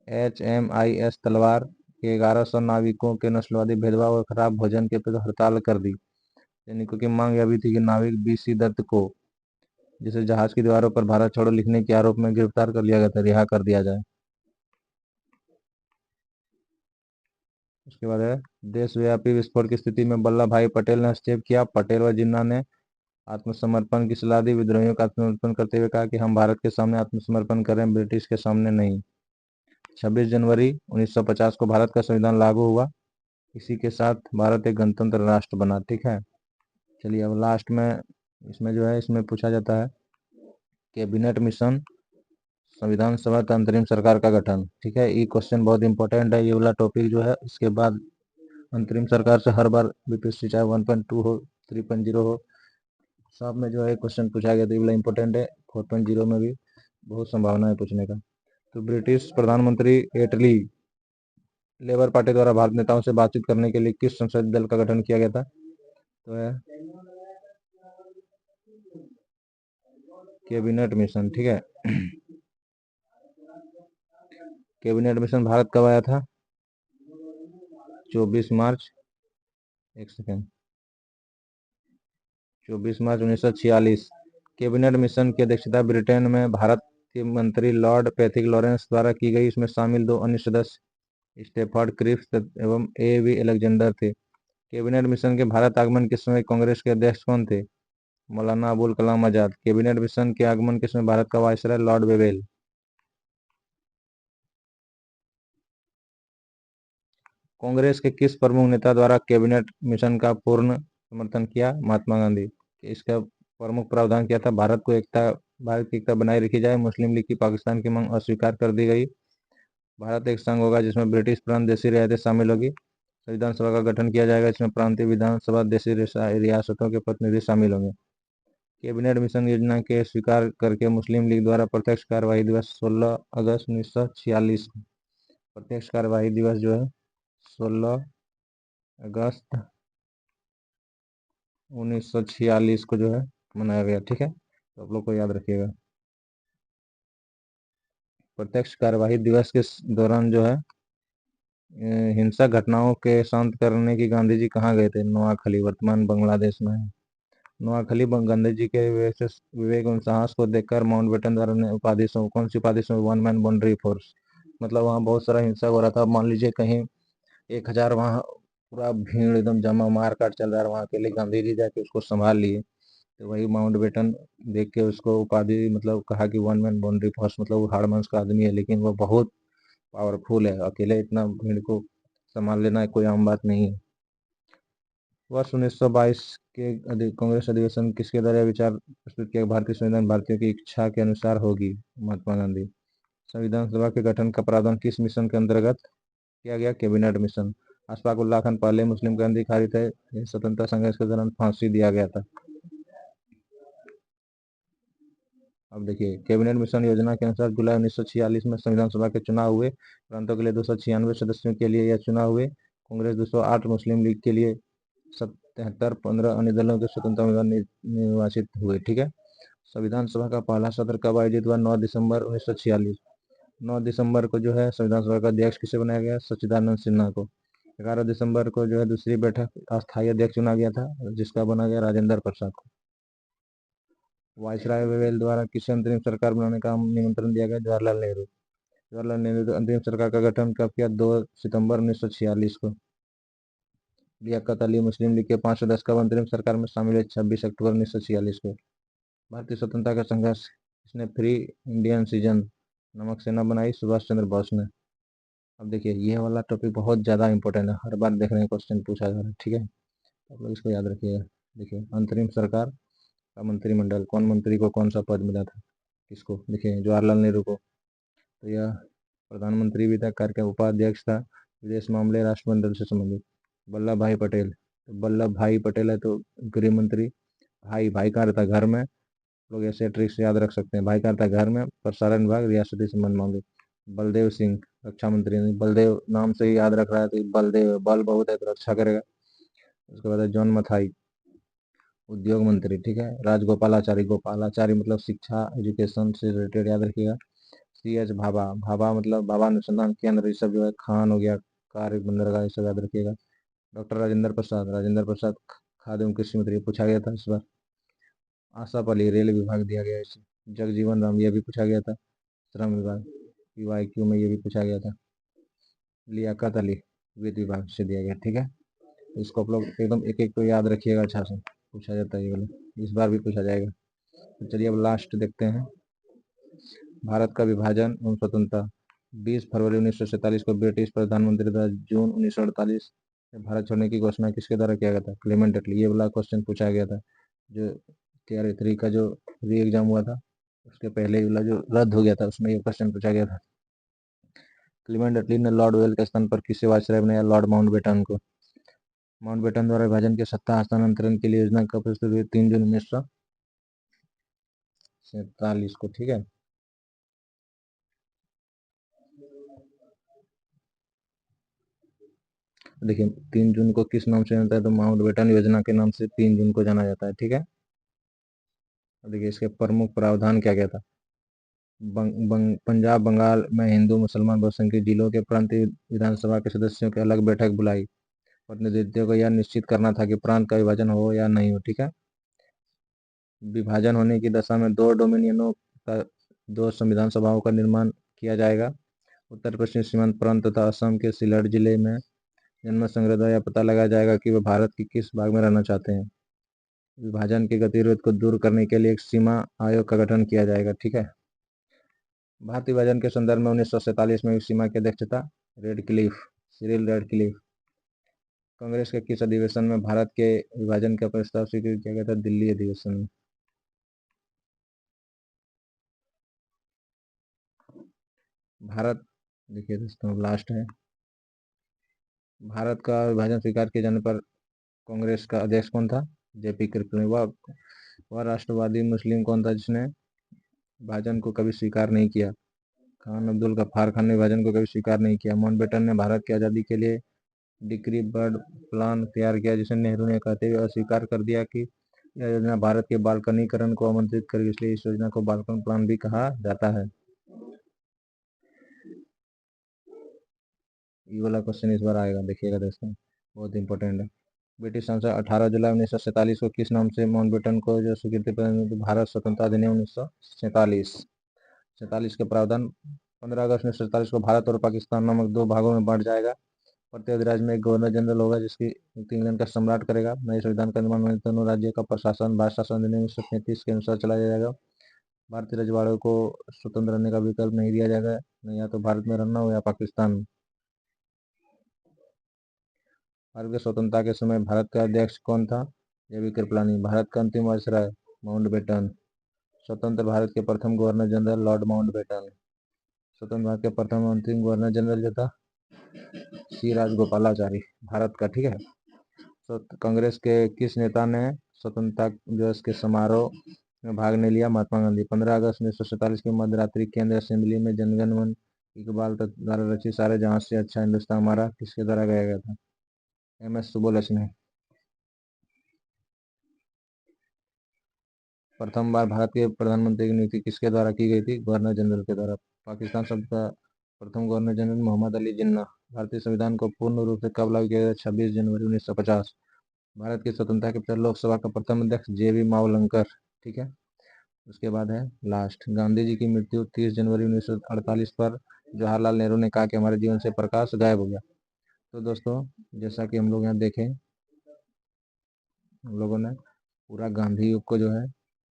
HMIS तलवार के 1100 नाविकों के नस्लवादी भेदभाव और खराब भोजन के प्रति हड़ताल कर दी। सैनिकों की मांग यह भी थी कि नाविक BC दत्त को, जिसे जहाज की दीवारों पर भारत छोड़ो लिखने के आरोप में गिरफ्तार कर लिया गया था, रिहा कर दिया जाए। उसके बाद है देशव्यापी विस्फोट की स्थिति में वल्लभ भाई पटेल ने हस्तक्षेप किया। पटेल व जिन्ना ने आत्मसमर्पण की सलाह दी। विद्रोहियों का आत्मसमर्पण करते हुए कहा कि हम भारत के सामने आत्मसमर्पण करें, ब्रिटिश के सामने नहीं। 26 जनवरी 1950 को भारत का संविधान लागू हुआ। इसी के साथ भारत एक गणतंत्र राष्ट्र बना। ठीक है, चलिए अब लास्ट में इसमें जो है इसमें पूछा जाता है कैबिनेट मिशन संविधान सभा का अंतरिम सरकार का गठन। ठीक है, ये क्वेश्चन बहुत इंपॉर्टेंट है, ये वाला टॉपिक जो है। इसके बाद अंतरिम सरकार से हर बार बीपीएससी चाहे 1.2 हो 3.0 हो, सब में जो है क्वेश्चन पूछा गया, तो ये वाला इंपॉर्टेंट है। 4.0 में भी बहुत संभावना है पूछने का। तो ब्रिटिश प्रधानमंत्री एटली लेबर पार्टी द्वारा भारत नेताओं से बातचीत करने के लिए किस संसदीय दल का गठन किया गया था? तो है कैबिनेट मिशन। ठीक है, कैबिनेट मिशन भारत कब आया था? 24 मार्च 1946। कैबिनेट मिशन की अध्यक्षता ब्रिटेन में भारत के मंत्री लॉर्ड पैथिक लॉरेंस द्वारा की गई। इसमें शामिल 2 अन्य सदस्य स्टेफर्ड क्रिप्स एवं AV अलेक्जेंडर थे। कैबिनेट मिशन के भारत आगमन के समय कांग्रेस के अध्यक्ष कौन थे? मौलाना अबुल कलाम आजाद। कैबिनेट मिशन के आगमन के समय भारत का वायसराय लॉर्ड वेवेल। कांग्रेस के किस प्रमुख नेता द्वारा कैबिनेट मिशन का पूर्ण समर्थन किया? महात्मा गांधी। इसका प्रमुख प्रावधान क्या था? भारत की एकता बनाए रखी जाए। मुस्लिम लीग की पाकिस्तान की मांग अस्वीकार कर दी गई। भारत एक संघ होगा जिसमें ब्रिटिश प्रांत देशी रियासतें शामिल होगी। संविधान सभा का गठन किया जाएगा, इसमें प्रांतीय विधानसभा देशी रियासतों के प्रतिनिधि शामिल होंगे। कैबिनेट मिशन योजना के स्वीकार करके मुस्लिम लीग द्वारा प्रत्यक्ष कार्यवाही दिवस 16 अगस्त 1946। प्रत्यक्ष कार्यवाही दिवस जो है 16 अगस्त 1946 को जो है मनाया गया। ठीक है, तो आप लोग को याद रखिएगा। प्रत्यक्ष कार्यवाही दिवस के दौरान जो है हिंसक घटनाओं के शांत करने की गांधी जी कहाँ गए थे? नोआखली, वर्तमान बांग्लादेश में है। नोआखली गांधी जी के विवेक एवं साहस को देखकर माउंटबेटन द्वारा ने उपाधि कौन सी उपाधि 1 मैन बाउंड्री फोर्स। मतलब वहाँ बहुत सारा हिंसा हो रहा था। मान लीजिए कहीं 1000 वहाँ पूरा भीड़ एकदम जमा मारकाट चल रहा है, वहाँ के लिए गांधी जी जाके उसको संभाल लिए। तो वही माउंटबेटन देख के उसको उपाधि मतलब कहा कि 1 मैन बाउंड्री फोर्स, मतलब वो हाड़ मांस का आदमी है, लेकिन वो बहुत पावरफुल है। अकेले इतना भीड़ को संभाल लेना कोई आम बात नहीं है। वर्ष 1922 के कांग्रेस अधिवेशन किसके द्वारा विचार प्रस्तुत किया? भारतीय संविधान भारतीयों की इच्छा के अनुसार होगी। महात्मा गांधी। संविधान सभा के गठन का प्रावधान किस मिशन के अंतर्गत किया गया? Cabinet mission. अशफाक उल्लाह खान पहले मुस्लिम क्रांतिकारी थे। स्वतंत्रता संघर्ष के दौरान फांसी दिया गया था। अब देखिए, कैबिनेट मिशन योजना के अनुसार जुलाई 1946 में संविधान सभा के चुनाव हुए। प्रांतों के लिए 296 सदस्यों के लिए यह चुनाव हुए। कांग्रेस 208, मुस्लिम लीग के लिए 77, 15 अन्य दलों के स्वतंत्र उम्मीदवार निर्वाचित हुए। ठीक है, संविधान सभा का पहला सत्र कब आयोजित हुआ? 9 दिसंबर 1946। 9 दिसंबर को जो है संविधान सभा का अध्यक्ष किसे बनाया गया? सच्चिदानंद सिन्हा को। 11 दिसंबर को जो है दूसरी बैठक अस्थायी अध्यक्ष चुना गया था, जिसका बना गया राजेंद्र प्रसाद को। वायसराय वेवेल द्वारा किसे अंतरिम सरकार बनाने का निमंत्रण दिया गया? जवाहरलाल नेहरू। जवाहरलाल नेहरू अंतरिम सरकार का गठन कब किया? 2 सितंबर 1946 को। लियाकत अली मुस्लिम लीग के 5 सदस्य कब अंतरिम सरकार में शामिल हुए? 26 अक्टूबर 1946 को। भारतीय स्वतंत्रता का संघर्ष इसने फ्री इंडियन सीजन नमक सेना बनाई? सुभाष चंद्र बोस ने। अब देखिए, ये वाला टॉपिक बहुत ज़्यादा इंपॉर्टेंट है, हर बार देखने का क्वेश्चन पूछा जा रहा है। ठीक है, आप लोग इसको याद रखिएगा। देखिए, अंतरिम सरकार का मंत्रिमंडल, कौन मंत्री को कौन सा पद मिला था? किसको? देखिए, जवाहरलाल नेहरू को। तो यह प्रधानमंत्री भी था, कार्य का उपाध्यक्ष था, विदेश मामले राष्ट्रमंडल से संबंधित। वल्लभ भाई पटेल, तो वल्लभ भाई पटेल है तो गृह मंत्री। भाई भाई कहाँ रहता? घर में। लोग ऐसे ट्रिक्स याद रख सकते हैं। भाई कहाँ रहता? घर में। प्रसारण विभाग, रियासती संबंध मामले। बलदेव सिंह रक्षा मंत्री, बलदेव नाम से ही याद रख रहा है तो बलदेव, बल बहुत है तो रक्षा करेगा। उसके बाद है जॉन मथाई उद्योग मंत्री, ठीक है। राजगोपालाचारी, गोपालाचारी मतलब शिक्षा एजुकेशन से रिलेटेड याद रखिएगा। CS भाभा, भाभा मतलब भाभा अनुसंधान केंद्र, ये सब जो है खान हो गया, कार्य बंदरगाह, ये सब याद रखिएगा। डॉक्टर राजेंद्र प्रसाद, राजेंद्र प्रसाद खाद्य एवं कृषि मंत्री, पूछा गया था इस बार। आशा अली रेल विभाग दिया गया इसे। जगजीवन राम, ये भी पूछा गया था, श्रम विभाग, PYQ में ये भी पूछा गया था। लियाकत अली वित्त विभाग से दिया गया, ठीक है। इसको आप लोग एकदम एक एक तो याद रखिएगा, अच्छा से पूछा जाता है ये वाला, इस बार भी पूछा जाएगा। तो चलिए अब लास्ट देखते हैं। भारत का विभाजन एवं स्वतंत्रता। 20 फरवरी 1947 को ब्रिटिश प्रधानमंत्री द्वारा जून 1948 में भारत छोड़ने की घोषणा किसके द्वारा किया गया था? क्लेमेंट अटली। ये वाला क्वेश्चन पूछा गया था, जो TR3 का जो री एग्जाम हुआ था उसके पहले वाला जो रद्द हो गया था उसमें ये क्वेश्चन पूछा गया था। क्लेमेंट अटली ने लॉर्ड वेल के स्थान पर किसे वायसराय बनाया? लॉर्ड माउंटबेटन को। माउंटबेटन द्वारा विभाजन के सत्ता हस्तांतरण के लिए योजना कब प्रस्तुत हुई? 3 जून 1947 को, ठीक है। देखिए 3 जून को किस नाम से जाना जाता है? तो माउंटबेटन योजना के नाम से 3 जून को जाना जाता है, ठीक है। देखिए इसके प्रमुख प्रावधान क्या क्या था। पंजाब बंगाल में हिंदू मुसलमान बहुसंख्यक जिलों के प्रांतीय विधानसभा के सदस्यों की अलग बैठक बुलाई। प्रतिनिधित्व को यह निश्चित करना था कि प्रांत का विभाजन हो या नहीं हो, ठीक है। विभाजन होने की दशा में 2 डोमिनियनों का 2 संविधान सभाओं का निर्माण किया जाएगा। उत्तर पश्चिम सीमांत प्रांत तथा असम के सिलहट जिले में जनमत संग्रह द्वारा यह पता लगाया जाएगा कि वे भारत के किस भाग में रहना चाहते हैं। विभाजन के गतिरोध को दूर करने के लिए एक सीमा आयोग का गठन किया जाएगा, ठीक है। भारत विभाजन के संदर्भ में 1947 में सीमा की अध्यक्षता रेडक्लिफ, सिरिल रेडक्लिफ। कांग्रेस के किस अधिवेशन में भारत के विभाजन का प्रस्ताव स्वीकृत किया गया था? दिल्ली अधिवेशन में। भारत, देखिए दोस्तों लास्ट है। भारत का विभाजन स्वीकार किए जाने पर कांग्रेस का अध्यक्ष कौन था? JP कृपलानी। वह राष्ट्रवादी मुस्लिम कौन था जिसने विभाजन को कभी स्वीकार नहीं किया? खान अब्दुल गफ्फार खान ने विभाजन को कभी स्वीकार नहीं किया। माउंटबेटन ने भारत की आज़ादी के लिए डिक्री बर्ड प्लान तैयार किया, जिसे नेहरू ने कहते हुए अस्वीकार कर दिया कि यह योजना भारत के बाल्कनीकरण को आमंत्रित करेगी, इसलिए इस योजना को बाल्कन प्लान भी कहा जाता है। ये वाला क्वेश्चन इस बार आएगा, देखिएगा दोस्तों, बहुत इंपॉर्टेंट है। ब्रिटिश संसद 18 जुलाई 1947 को किस नाम से माउंटबेटन को जो स्वीकृति प्रदान की? भारत स्वतंत्रता अधिनियम 1947 के प्रावधान। 15 अगस्त 1947 को भारत और पाकिस्तान नामक 2 भागों में बांट जाएगा। प्रत्येक राज्य में एक गवर्नर जनरल होगा जिसकी नियुक्ति इंग्लैंड का सम्राट करेगा। नए संविधान का निर्माण होने दोनों राज्यों का प्रशासन भारत शासन अधिनियम 1935 के अनुसार चलाया जाएगा। भारतीय रजवाड़ों को स्वतंत्र रहने का विकल्प नहीं दिया जाएगा, या तो भारत में रहना हो या पाकिस्तान में। भारत की स्वतंत्रता के समय भारत का अध्यक्ष कौन था? JP कृपलानी। भारत का अंतिम वायसराय माउंटबेटन। स्वतंत्र भारत के प्रथम गवर्नर जनरल लॉर्ड माउंटबेटन। स्वतंत्र भारत के प्रथम अंतिम गवर्नर जनरल जो था C राजगोपालाचारी, भारत का, ठीक है। तो कांग्रेस के किस नेता ने स्वतंत्रता दिवस के समारोह में भाग नहीं लिया? महात्मा गांधी। 15 अगस्त 1947 की मध्यरात्रि केंद्रीय असेंबली में जनगण मन इकबाल द्वारा रचित सारे जहां से अच्छा हिंदुस्तान हमारा किसके द्वारा गाया गया था? MS सुब्बुलक्ष्मी। प्रथम बार भारत के प्रधानमंत्री की नियुक्ति किसके द्वारा की गई थी? गवर्नर जनरल के द्वारा। पाकिस्तान शब्द का प्रथम गवर्नर जनरल मोहम्मद अली जिन्ना। भारतीय संविधान को पूर्ण रूप से कब लागू किया गया? 26 जनवरी 1950। भारत की स्वतंत्रता के पश्चात लोकसभा का प्रथम अध्यक्ष JB मावलंकर, ठीक है। उसके बाद है लास्ट, गांधी जी की मृत्यु 30 जनवरी 1948 पर जवाहरलाल नेहरू ने कहा कि हमारे जीवन से प्रकाश गायब हो गया। तो दोस्तों जैसा कि हम लोग यहाँ देखें, हम लोगों ने पूरा गांधी युग को जो है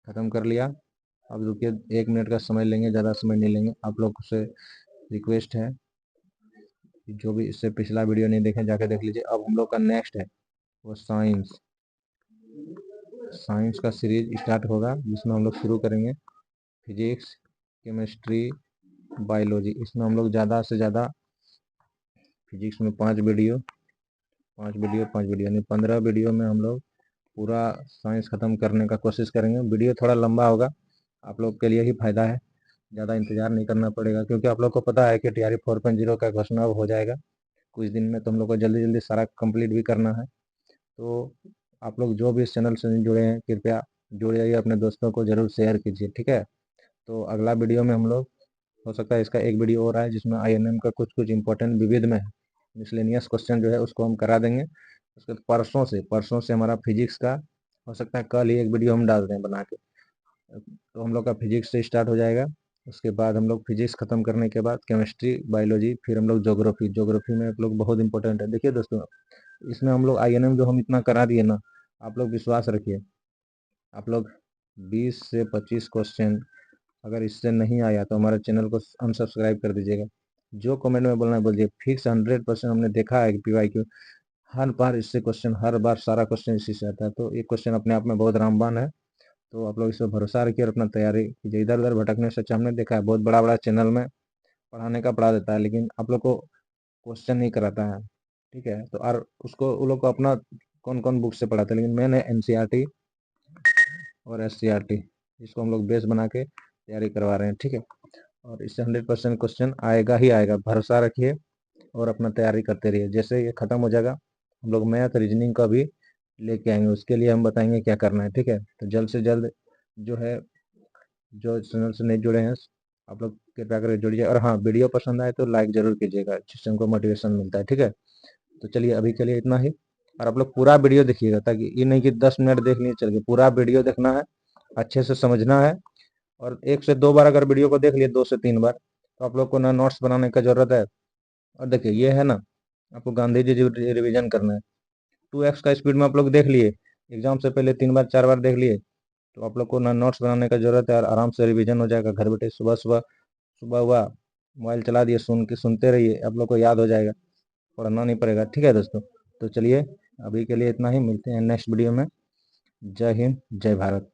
खत्म कर लिया। अब रुकिए 1 मिनट का समय लेंगे, ज़्यादा समय नहीं लेंगे। आप लोग से रिक्वेस्ट है कि जो भी इससे पिछला वीडियो नहीं देखें जाके देख लीजिए। अब हम लोग का नेक्स्ट है वो साइंस का सीरीज स्टार्ट होगा, जिसमें हम लोग शुरू करेंगे फिजिक्स, केमिस्ट्री, बायोलॉजी। इसमें हम लोग ज़्यादा से ज़्यादा फिजिक्स में 5 वीडियो यानी 15 वीडियो में हम लोग पूरा साइंस ख़त्म करने का कोशिश करेंगे। वीडियो थोड़ा लंबा होगा, आप लोग के लिए ही फायदा है। ज़्यादा इंतज़ार नहीं करना पड़ेगा, क्योंकि आप लोग को पता है कि TRE 4.0 का घोषणा अब हो जाएगा कुछ दिन में, तो हम लोग को जल्दी जल्दी सारा कंप्लीट भी करना है। तो आप लोग जो भी इस चैनल से नहीं जुड़े हैं, कृपया जुड़ जाइए, अपने दोस्तों को ज़रूर शेयर कीजिए, ठीक है। तो अगला वीडियो में हम लोग, हो सकता है इसका एक वीडियो और आए, जिसमें INM का कुछ कुछ इंपॉर्टेंट विविध में मिसलेनियस क्वेश्चन जो है उसको हम करा देंगे। उसके बाद परसों से हमारा फिजिक्स का, हो सकता है कल ही एक वीडियो हम डाल दें बना के। तो हम लोग का फिजिक्स से स्टार्ट हो जाएगा। उसके बाद हम लोग फिजिक्स खत्म करने के बाद केमिस्ट्री, बायोलॉजी, फिर हम लोग ज्योग्राफी में आप लोग बहुत इंपॉर्टेंट है। देखिए दोस्तों, इसमें हम लोग INM जो हम इतना करा दिए ना, आप लोग विश्वास रखिए, आप लोग 20 से 25 क्वेश्चन अगर इससे नहीं आया तो हमारे चैनल को अनसब्सक्राइब कर दीजिएगा। जो कमेंट में बोलना है बोलिए, फिक्स 100% हमने देखा है कि PYQ हर बार इससे क्वेश्चन, हर बार सारा क्वेश्चन इसी से आता है। तो ये क्वेश्चन अपने आप में बहुत रामबान है। तो आप लोग इस पर भरोसा रखिए और अपना तैयारी कीजिए। इधर उधर भटकने से अच्छा, हमने देखा है बहुत बड़ा बड़ा चैनल में पढ़ाने का पढ़ा देता है, लेकिन आप लोग को क्वेश्चन नहीं कराता है, ठीक है। तो और उसको वो लोग को अपना कौन कौन बुक से पढ़ाते हैं, लेकिन मैंने NCERT और SCERT इसको हम लोग बेस बना के तैयारी करवा रहे हैं, ठीक है। और इससे 100% क्वेश्चन आएगा ही आएगा, भरोसा रखिए और अपना तैयारी करते रहिए। जैसे ये खत्म हो जाएगा, हम लोग मैथ रीजनिंग का भी लेके आएंगे, उसके लिए हम बताएंगे क्या करना है, ठीक है। तो जल्द से जल्द जो है, जो चैनल से नहीं जुड़े हैं, आप लोग कृपया करके जुड़िए। और हाँ, वीडियो पसंद आए तो लाइक जरूर कीजिएगा, जिससे हमको मोटिवेशन मिलता है, ठीक है। तो चलिए अभी के लिए इतना ही, और आप लोग पूरा वीडियो देखिएगा, ताकि ये नहीं कि 10 मिनट देख लिए चल गए, पूरा वीडियो देखना है, अच्छे से समझना है। और 1 से 2 बार अगर वीडियो को देख लिए, 2 से 3 बार, तो आप लोग को ना नोट्स बनाने का जरूरत है। और देखिए ये है ना, आपको गांधी जी रिविजन करना है, 2x का स्पीड में आप लोग देख लिए, एग्जाम से पहले 3 बार 4 बार देख लिए, तो आप लोग को ना नोट्स बनाने का जरूरत है, और आराम से रिवीजन हो जाएगा घर बैठे। सुबह सुबह, सुबह हुआ मोबाइल चला दिए, सुनते रहिए, आप लोग को याद हो जाएगा, पढ़ना नहीं पड़ेगा, ठीक है दोस्तों। तो चलिए अभी के लिए इतना ही, मिलते हैं नेक्स्ट वीडियो में। जय हिंद, जय भारत।